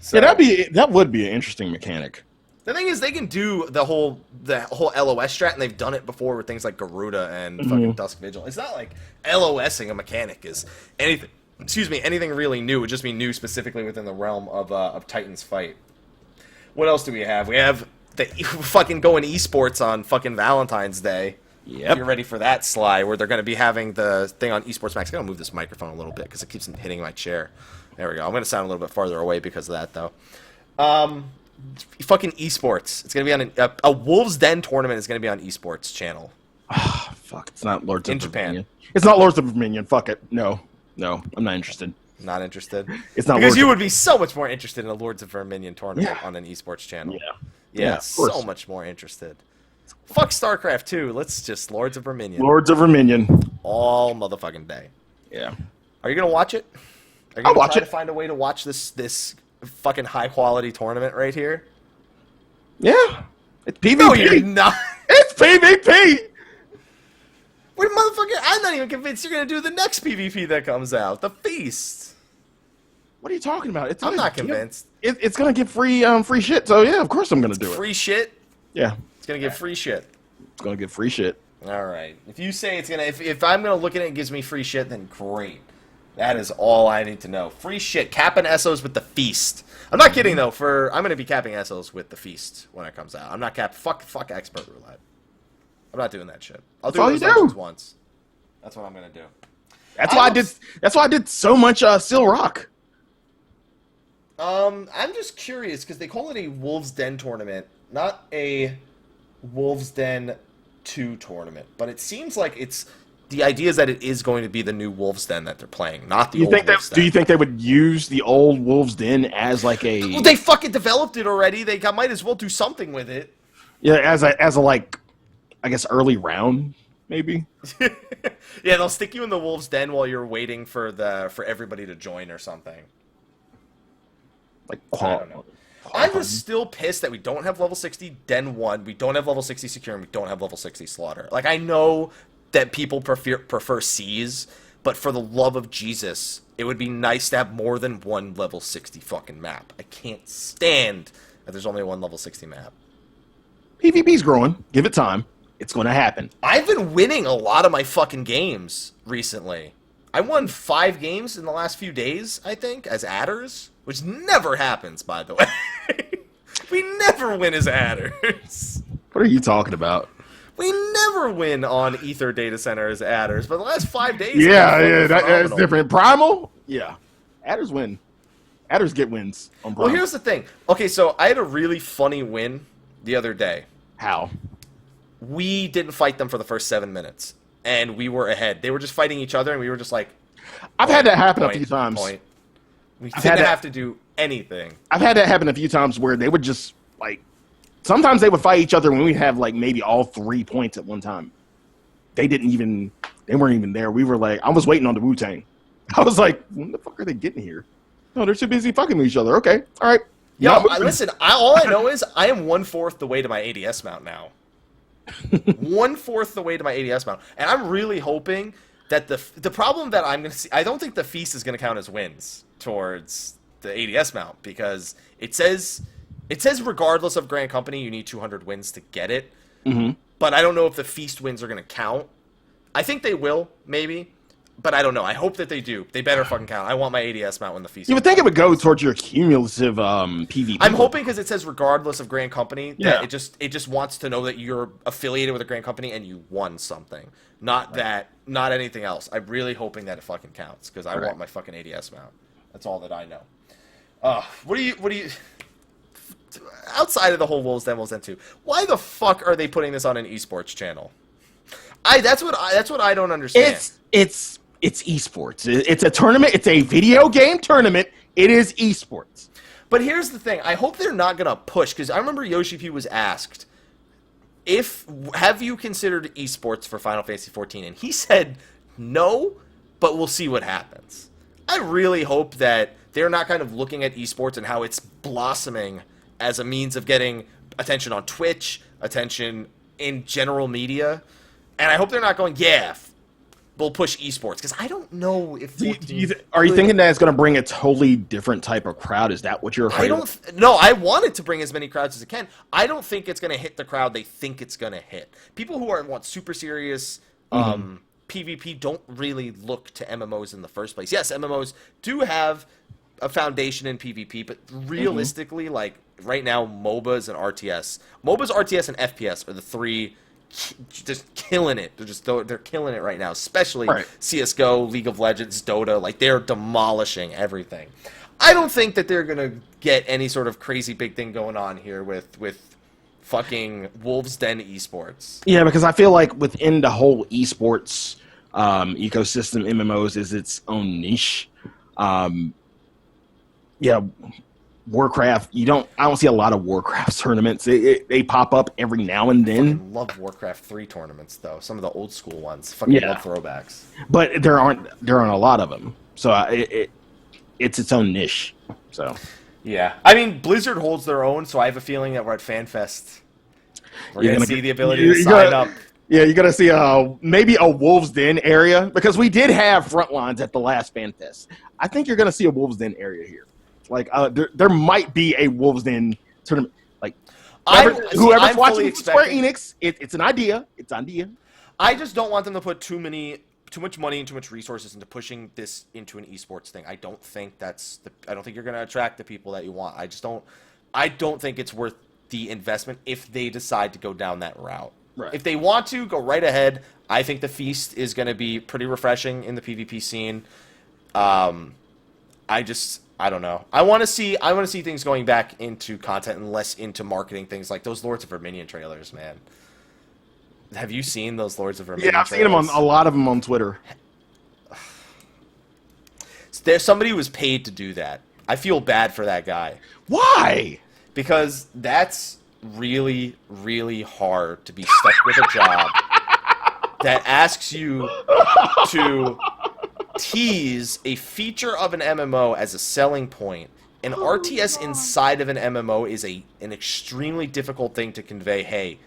So, yeah, that would be an interesting mechanic. The thing is, they can do the whole LOS strat, and they've done it before with things like Garuda and fucking Dusk Vigil. It's not like LOSing a mechanic is anything. Excuse me, anything really new. It would just be new specifically within the realm of Titan's fight. What else do we have? We have fucking going esports on fucking Valentine's Day. Yep. If you're ready for that, Sly, where they're going to be having the thing on Esports Max. I'm going to move this microphone a little bit because it keeps hitting my chair. There we go. I'm going to sound a little bit farther away because of that, though. Fucking esports. It's going to be on a Wolves Den tournament is going to be on Esports channel. Fuck, it's not Lords in of Japan. Dominion. It's not Lords of Dominion. Fuck it. No, I'm not interested. Not interested? It's not because Lords you of... would be so much more interested in a Lords of Verminion tournament on an esports channel. Yeah, so much more interested. Fuck StarCraft 2. Let's just Lords of Verminion. Lords of Verminion. All motherfucking day. Yeah. Are you going to watch it? Are you I'll going watch to try it. to find a way to watch this fucking high-quality tournament right here? Yeah. It's PvP. No, you're not. It's PvP. Wait, motherfucker, I'm not even convinced you're going to do the next PvP that comes out. The Feast. What are you talking about? I'm not convinced. It's going to give free shit, so yeah, of course I'm going to do it. Free shit? Yeah. It's going to give free shit. It's going to give free shit. All right. If you say it's going to... If I'm going to look at it and it gives me free shit, then great. That is all I need to know. Free shit. Capping SOs with the Feast. I'm not kidding, though. I'm going to be capping SOs with the Feast when it comes out. I'm not capping... Fuck Expert Roulette. I'm not doing that shit. I'll do those legends once. That's what I'm going to do. That's why I did so much Steel Rock. I'm just curious because they call it a Wolves Den tournament, not a Wolves Den 2 tournament. But it seems like the idea is that it is going to be the new Wolves Den that they're playing, not the old Wolves Den. Do you think they would use the old Wolves Den as like a? Well, they fucking developed it already. They might as well do something with it. Yeah, as a like, I guess early round maybe. Yeah, they'll stick you in the Wolves Den while you're waiting for everybody to join or something. Like, I don't know. I'm just still pissed that we don't have level 60 Den 1, we don't have level 60 Secure, and we don't have level 60 Slaughter. Like, I know that people prefer C's, but for the love of Jesus, it would be nice to have more than one level 60 fucking map. I can't stand that there's only one level 60 map. PvP's growing. Give it time. It's going to happen. I've been winning a lot of my fucking games recently. I won 5 games in the last few days, I think, as adders. Which never happens, by the way. We never win as adders. What are you talking about? We never win on Ether Data Center as adders, but the last 5 days... that's different. Primal? Yeah. Adders win. Adders get wins on Primal. Well, here's the thing. Okay, so I had a really funny win the other day. How? We didn't fight them for the first 7 minutes, and we were ahead. They were just fighting each other, and we were just like... I've had that happen a few times. We didn't have to do anything. I've had that happen a few times where they would just, like... Sometimes they would fight each other when we have, like, maybe all 3 points at one time. They weren't even there. We were like... I was waiting on the Wu-Tang. I was like, when the fuck are they getting here? No, they're too busy fucking with each other. Okay, all right. Yo, listen, all I know is I am 1/4 the way to my ADS mount now. 1/4 the way to my ADS mount. And I'm really hoping that the problem that I'm going to see... I don't think the Feast is going to count as wins towards the ADS mount because it says regardless of Grand Company, you need 200 wins to get it. Mm-hmm. But I don't know if the Feast wins are going to count. I think they will, maybe. But I don't know. I hope that they do. They better fucking count. I want my ADS mount when the Feast. You would think it would go towards your cumulative PvP. I'm hoping because it says regardless of Grand Company that it just wants to know that you're affiliated with a Grand Company and you won something. Not anything else. I'm really hoping that it fucking counts because I want my fucking ADS mount. That's all that I know. What do you outside of the whole Wolves Den 2? Why the fuck are they putting this on an esports channel? That's what I don't understand. It's esports. It's a tournament. It's a video game tournament. It is esports. But here's the thing. I hope they're not gonna push because I remember Yoshi P was asked, have you considered esports for Final Fantasy XIV? And he said no, but we'll see what happens. I really hope that they're not kind of looking at esports and how it's blossoming as a means of getting attention on Twitch, attention in general media, and I hope they're not going, we'll push esports, because I don't know if... Are you thinking that it's going to bring a totally different type of crowd? Is that what you're afraid of? No, I want it to bring as many crowds as it can. I don't think it's going to hit the crowd they think it's going to hit. People who want super serious PvP don't really look to MMOs in the first place. Yes, MMOs do have a foundation in PvP, but realistically, like right now, MOBAs and RTS, and FPS are the three just killing it. They're killing it right now, especially CS:GO, League of Legends, Dota. Like they're demolishing everything. I don't think that they're gonna get any sort of crazy big thing going on here with fucking Wolves Den Esports. Yeah, because I feel like within the whole esports ecosystem, MMOs is its own niche. Yeah, Warcraft. I don't see a lot of Warcraft tournaments. They pop up every now and then. I fucking love Warcraft 3 tournaments though. Some of the old school ones. Fucking love throwbacks. But there aren't a lot of them. So it's its own niche. So yeah, I mean Blizzard holds their own. So I have a feeling that we're at FanFest. We're gonna see the ability to sign up. Yeah, you're gonna see maybe a Wolves Den area because we did have Frontlines at the last FanFest. I think you're gonna see a Wolves Den area here. Like there might be a Wolves Den tournament. Like whoever's watching Square Enix, it's an idea. It's an idea. I just don't want them to put too much money and too much resources into pushing this into an esports thing. I don't think you're gonna attract the people that you want. I don't think it's worth the investment if they decide to go down that route. Right. If they want to, go right ahead. I think the Feast is going to be pretty refreshing in the PvP scene. I don't know. I want to see things going back into content and less into marketing things like those Lords of Verminion trailers, man. Have you seen those Lords of Verminion trailers? Yeah, I've seen them a lot of them on Twitter. There's somebody who was paid to do that. I feel bad for that guy. Why? Because that's really, really hard to be stuck with a job that asks you to tease a feature of an MMO as a selling point. An RTS inside of an MMO is an extremely difficult thing to convey, hey,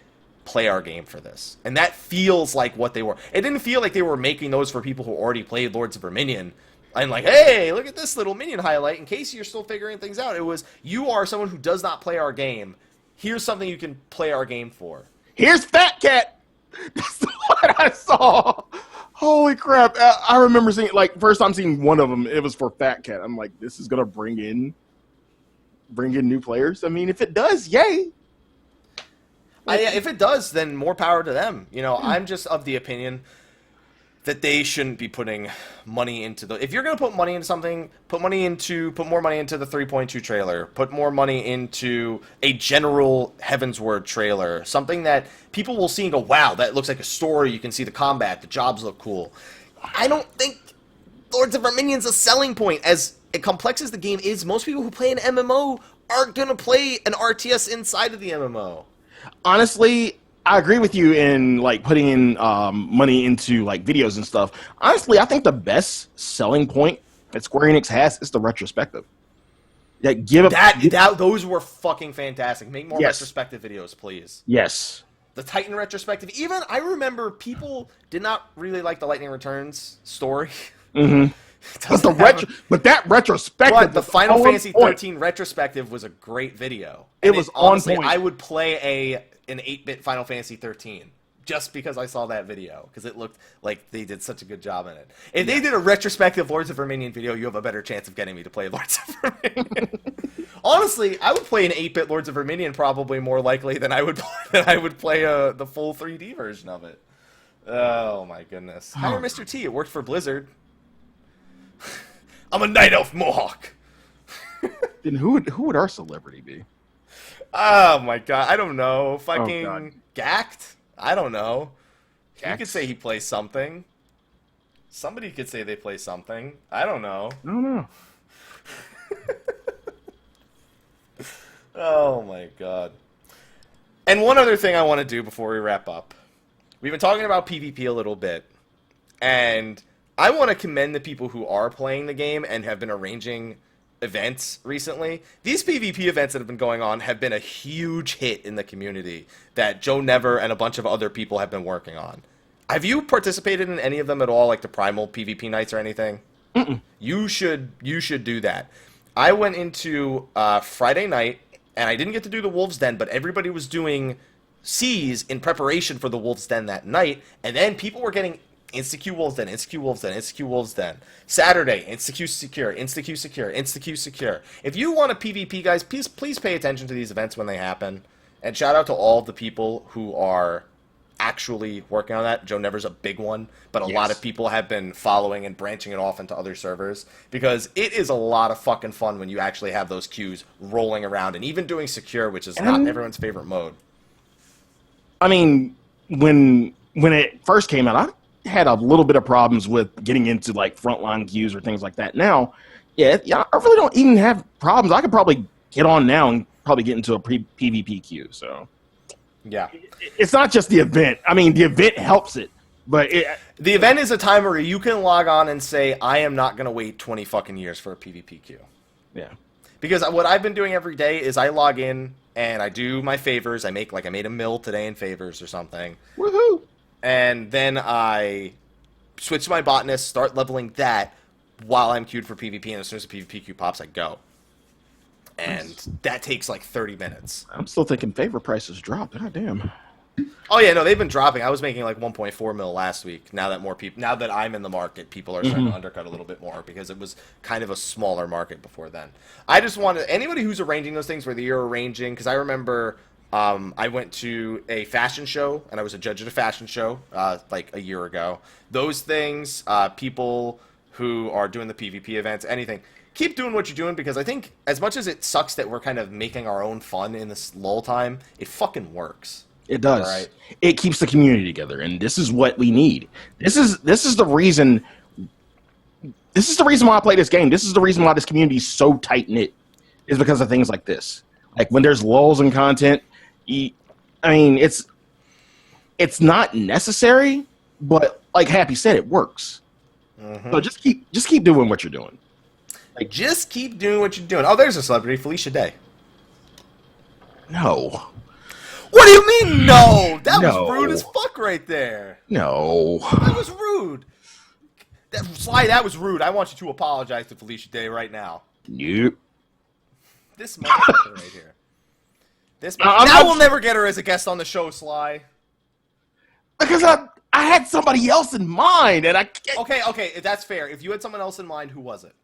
play our game for this. And that feels like what they were. It didn't feel like they were making those for people who already played Lords of Verminion. And like, hey, look at this little minion highlight in case you're still figuring things out. It was, you are someone who does not play our game. Here's something you can play our game for. Here's Fat Cat. That's what I saw. Holy crap. I remember seeing, like, first time seeing one of them, it was for Fat Cat. I'm like, this is going to bring in new players. I mean, if it does, yay. If it does, then more power to them. You know, I'm just of the opinion that they shouldn't be putting money into if you're going to put money into something, put more money into the 3.2 trailer, put more money into a general Heavensward trailer, something that people will see and go, wow, that looks like a story, you can see the combat, the jobs look cool. I don't think Lords of Verminion's a selling point. As complex as the game is, most people who play an MMO aren't going to play an RTS inside of the MMO. Honestly, I agree with you in like putting in money into like videos and stuff. Honestly, I think the best selling point that Square Enix has is the retrospective. Like, those were fucking fantastic. Make more retrospective videos, please. Yes. The Titan retrospective. Even I remember people did not really like the Lightning Returns story. Mm-hmm. But that retrospective. But the Final Fantasy 13 retrospective was a great video. It was honestly, on point. I would play an 8-bit Final Fantasy 13 just because I saw that video, because it looked like they did such a good job in it. If they did a retrospective Lords of Verminion video, you have a better chance of getting me to play Lords of Verminion. Honestly, I would play an 8-bit Lords of Verminion probably more likely than I would play the full 3D version of it. Oh my goodness. Hire Mr. T. It worked for Blizzard. I'm a Night Elf Mohawk. Then who would our celebrity be? Oh my god, I don't know. Fucking Gact? I don't know. Gact? You could say he plays something. Somebody could say they play something. I don't know. I don't know. Oh my god. And one other thing I want to do before we wrap up. We've been talking about PvP a little bit, and I want to commend the people who are playing the game and have been arranging events recently. These PvP events that have been going on have been a huge hit in the community that Joe Never and a bunch of other people have been working on. Have you participated in any of them at all, like the Primal PvP nights or anything? Mm-mm. You should do that. I went into Friday night, and I didn't get to do the Wolves Den, but everybody was doing C's in preparation for the Wolves Den that night, and then people were getting Insta-Q Wolves Den, Insta-Q Wolves Den, Insta-Q Wolves Den. Saturday, Insta-Q Secure, Insta-Q Secure, Insta-Q Secure. If you want a PvP, guys, please pay attention to these events when they happen. And shout out to all of the people who are actually working on that. Joe Never's a big one, but a lot of people have been following and branching it off into other servers because it is a lot of fucking fun when you actually have those queues rolling around and even doing Secure, which is not everyone's favorite mode. I mean, when it first came out, I had a little bit of problems with getting into like frontline queues or things like that. Now, I really don't even have problems. I could probably get on now and probably get into a PvP queue. So, yeah, it's not just the event. I mean, the event helps it, but the event is a time where you can log on and say, "I am not going to wait 20 fucking years for a PvP queue." Yeah, because what I've been doing every day is I log in and I do my favors. I made a mill today in favors or something. Woohoo! And then I switch to my botanist, start leveling that while I'm queued for PvP, and as soon as the PvP queue pops, I go. And that takes like 30 minutes. I'm still thinking favor prices dropped. God damn. Oh yeah, no, they've been dropping. I was making like 1.4 mil last week. Now that I'm in the market, people are starting to undercut a little bit more because it was kind of a smaller market before then. I just wanted anybody who's arranging those things, whether you're arranging, because I remember I went to a fashion show and I was a judge at a fashion show like a year ago. Those things, people who are doing the PvP events, anything. Keep doing what you're doing because I think as much as it sucks that we're kind of making our own fun in this lull time, it fucking works. It does. Right? It keeps the community together, and this is what we need. This is the reason. This is the reason why I play this game. This is the reason why this community is so tight knit. Is because of things like this. Like when there's lulls in content. I mean, it's not necessary, but like Happy said, it works. Mm-hmm. So just keep doing what you're doing. Like, just keep doing what you're doing. Oh, there's a celebrity, Felicia Day. No. What do you mean, no? That was rude as fuck right there. No. That was rude. Sly, that was rude. I want you to apologize to Felicia Day right now. Nope. This motherfucker right here. Now we'll never get her as a guest on the show, Sly. Because I had somebody else in mind, and I can't... Okay, that's fair. If you had someone else in mind, who was it?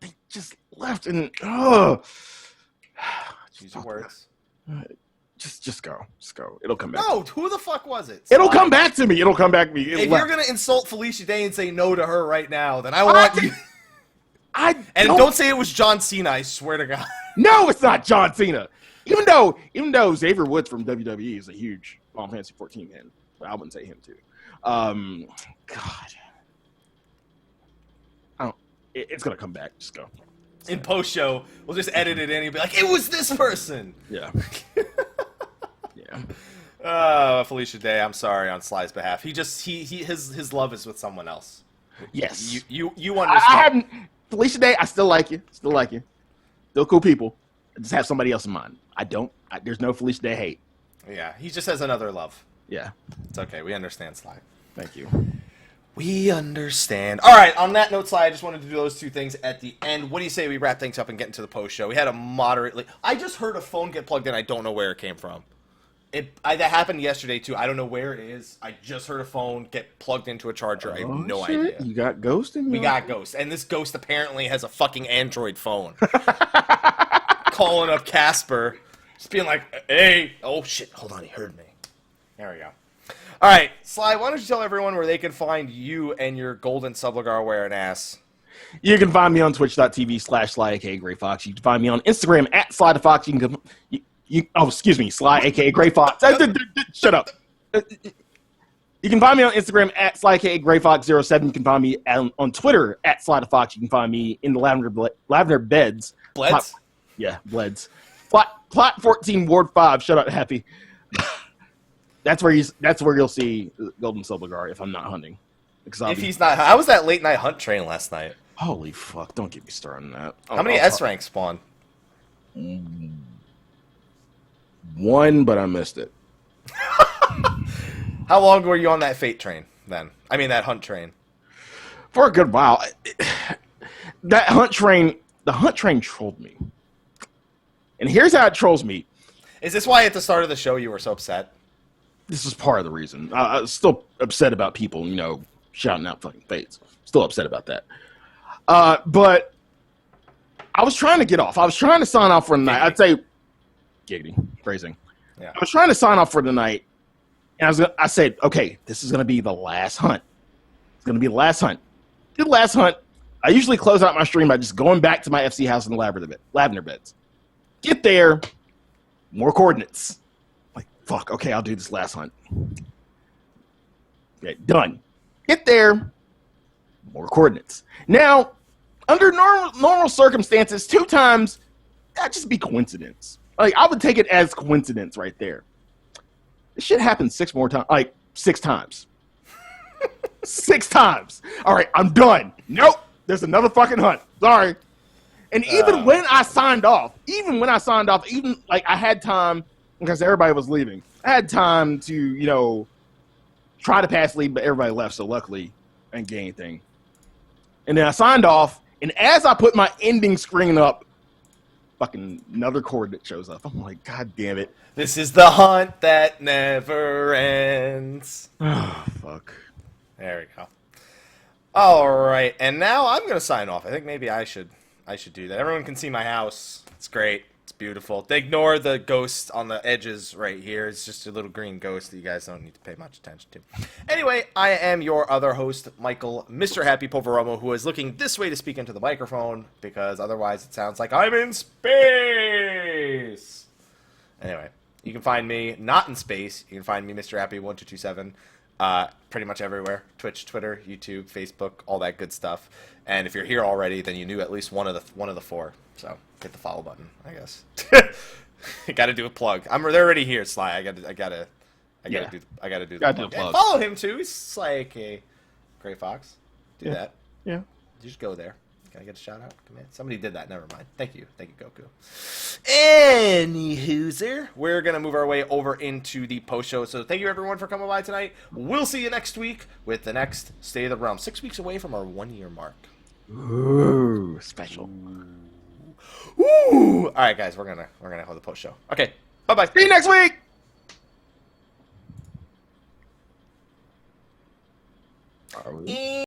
They just left, and Use your words. Just go. It'll come back. No, who the fuck was it? It'll come back to me. It'll come back to me. If you're gonna insult Felicia Day and say no to her right now, then I want you. Don't say it was John Cena. I swear to God. No, it's not John Cena. Even though Xavier Woods from WWE is a huge Final Fantasy 14 fan, but I wouldn't say him too. God, it's gonna come back. Just go. In post show, we'll just edit it in and be like, "It was this person." Yeah. Yeah. Felicia Day, I'm sorry on Sly's behalf. His love is with someone else. Yes. You understand. Felicia Day, I still like you. Still cool people. I just have somebody else in mind. There's no Felicia Day hate. Yeah, he just has another love. Yeah. It's okay. We understand, Sly. Thank you. We understand. All right, on that note, Sly, I just wanted to do those two things at the end. What do you say we wrap things up and get into the post show? We had a moderately... I just heard a phone get plugged in. I don't know where it came from. That happened yesterday, too. I don't know where it is. I just heard a phone get plugged into a charger. I have no idea. You got Ghost in there? We got Ghost. And this Ghost apparently has a fucking Android phone. Calling up Casper. Just being like, hey. Oh, shit. Hold on. He heard me. There we go. All right. Sly, why don't you tell everyone where they can find you and your golden subligar wearing ass? You can find me on twitch.tv/Slyakagreyfox. You can find me on Instagram at Slythesquirrel. Excuse me, Slyh, aka Greyfox. Shut up. You can find me on Instagram at Slyakagreyfox07. You can find me on Twitter at Slythefox. You can find me in the Lavender Beds. Bleds? Bleds. Plot 14, Ward 5. Shut up, Happy. That's where you'll see Golden Subligar if I'm not hunting. If he's not, how was that late night hunt train last night? Holy fuck! Don't get me started on that. How many S ranks spawned? 1, but I missed it. How long were you on that fate train then? I mean that hunt train. For a good while. The hunt train trolled me. And here's how it trolls me. Is this why at the start of the show you were so upset? this is part of the reason. I was still upset about people, shouting out fucking fates. Still upset about that. But I was trying to get off. I was trying to sign off for the night. I'd say, giggity, phrasing. Yeah. I was trying to sign off for the night, and I said, okay, this is going to be the last hunt. It's going to be the last hunt. Did the last hunt. I usually close out my stream by just going back to my FC house in the lavender beds. Get there, more coordinates. Like, fuck, okay, I'll do this last hunt. Okay, done. Get there, more coordinates. Now, under normal circumstances, 2 times, that'd just be coincidence. Like, I would take it as coincidence right there. This shit happened 6 more times. Like, 6 times. 6 times. All right, I'm done. Nope. There's another fucking hunt. Sorry. And even when I signed off, like I had time, because everybody was leaving, I had time to, try to pass lead, but everybody left, so luckily I didn't get anything. And then I signed off, and as I put my ending screen up, fucking another coordinate shows up. I'm like, God damn it. This is the hunt that never ends. Oh, fuck. There we go. All right, and now I'm going to sign off. I think maybe I should do that. Everyone can see my house. It's great. It's beautiful. Ignore the ghost on the edges right here. It's just a little green ghost that you guys don't need to pay much attention to. Anyway, I am your other host, Michael, Mr. Happy Poveromo, who is looking this way to speak into the microphone because otherwise it sounds like I'm in space. Anyway, you can find me not in space. You can find me, Mr. Happy 1227. Pretty much everywhere. Twitch, Twitter, YouTube, Facebook, all that good stuff. And if you're here already, then you knew at least one of the 4. So hit the follow button, I guess. Got to do a plug. They're already here, Sly. I gotta do the plug. And follow him too. He's Slyakagreyfox. Do that. Yeah. You just go there. Can I get a shout out? Command? Somebody did that. Never mind. Thank you, Goku. Anywhozer, we're going to move our way over into the post show. So thank you, everyone, for coming by tonight. We'll see you next week with the next State of the Realm. 6 weeks away from our 1-year mark. Ooh, special. Ooh. All right, guys, we're gonna hold the post show. Okay, bye-bye. See you next week.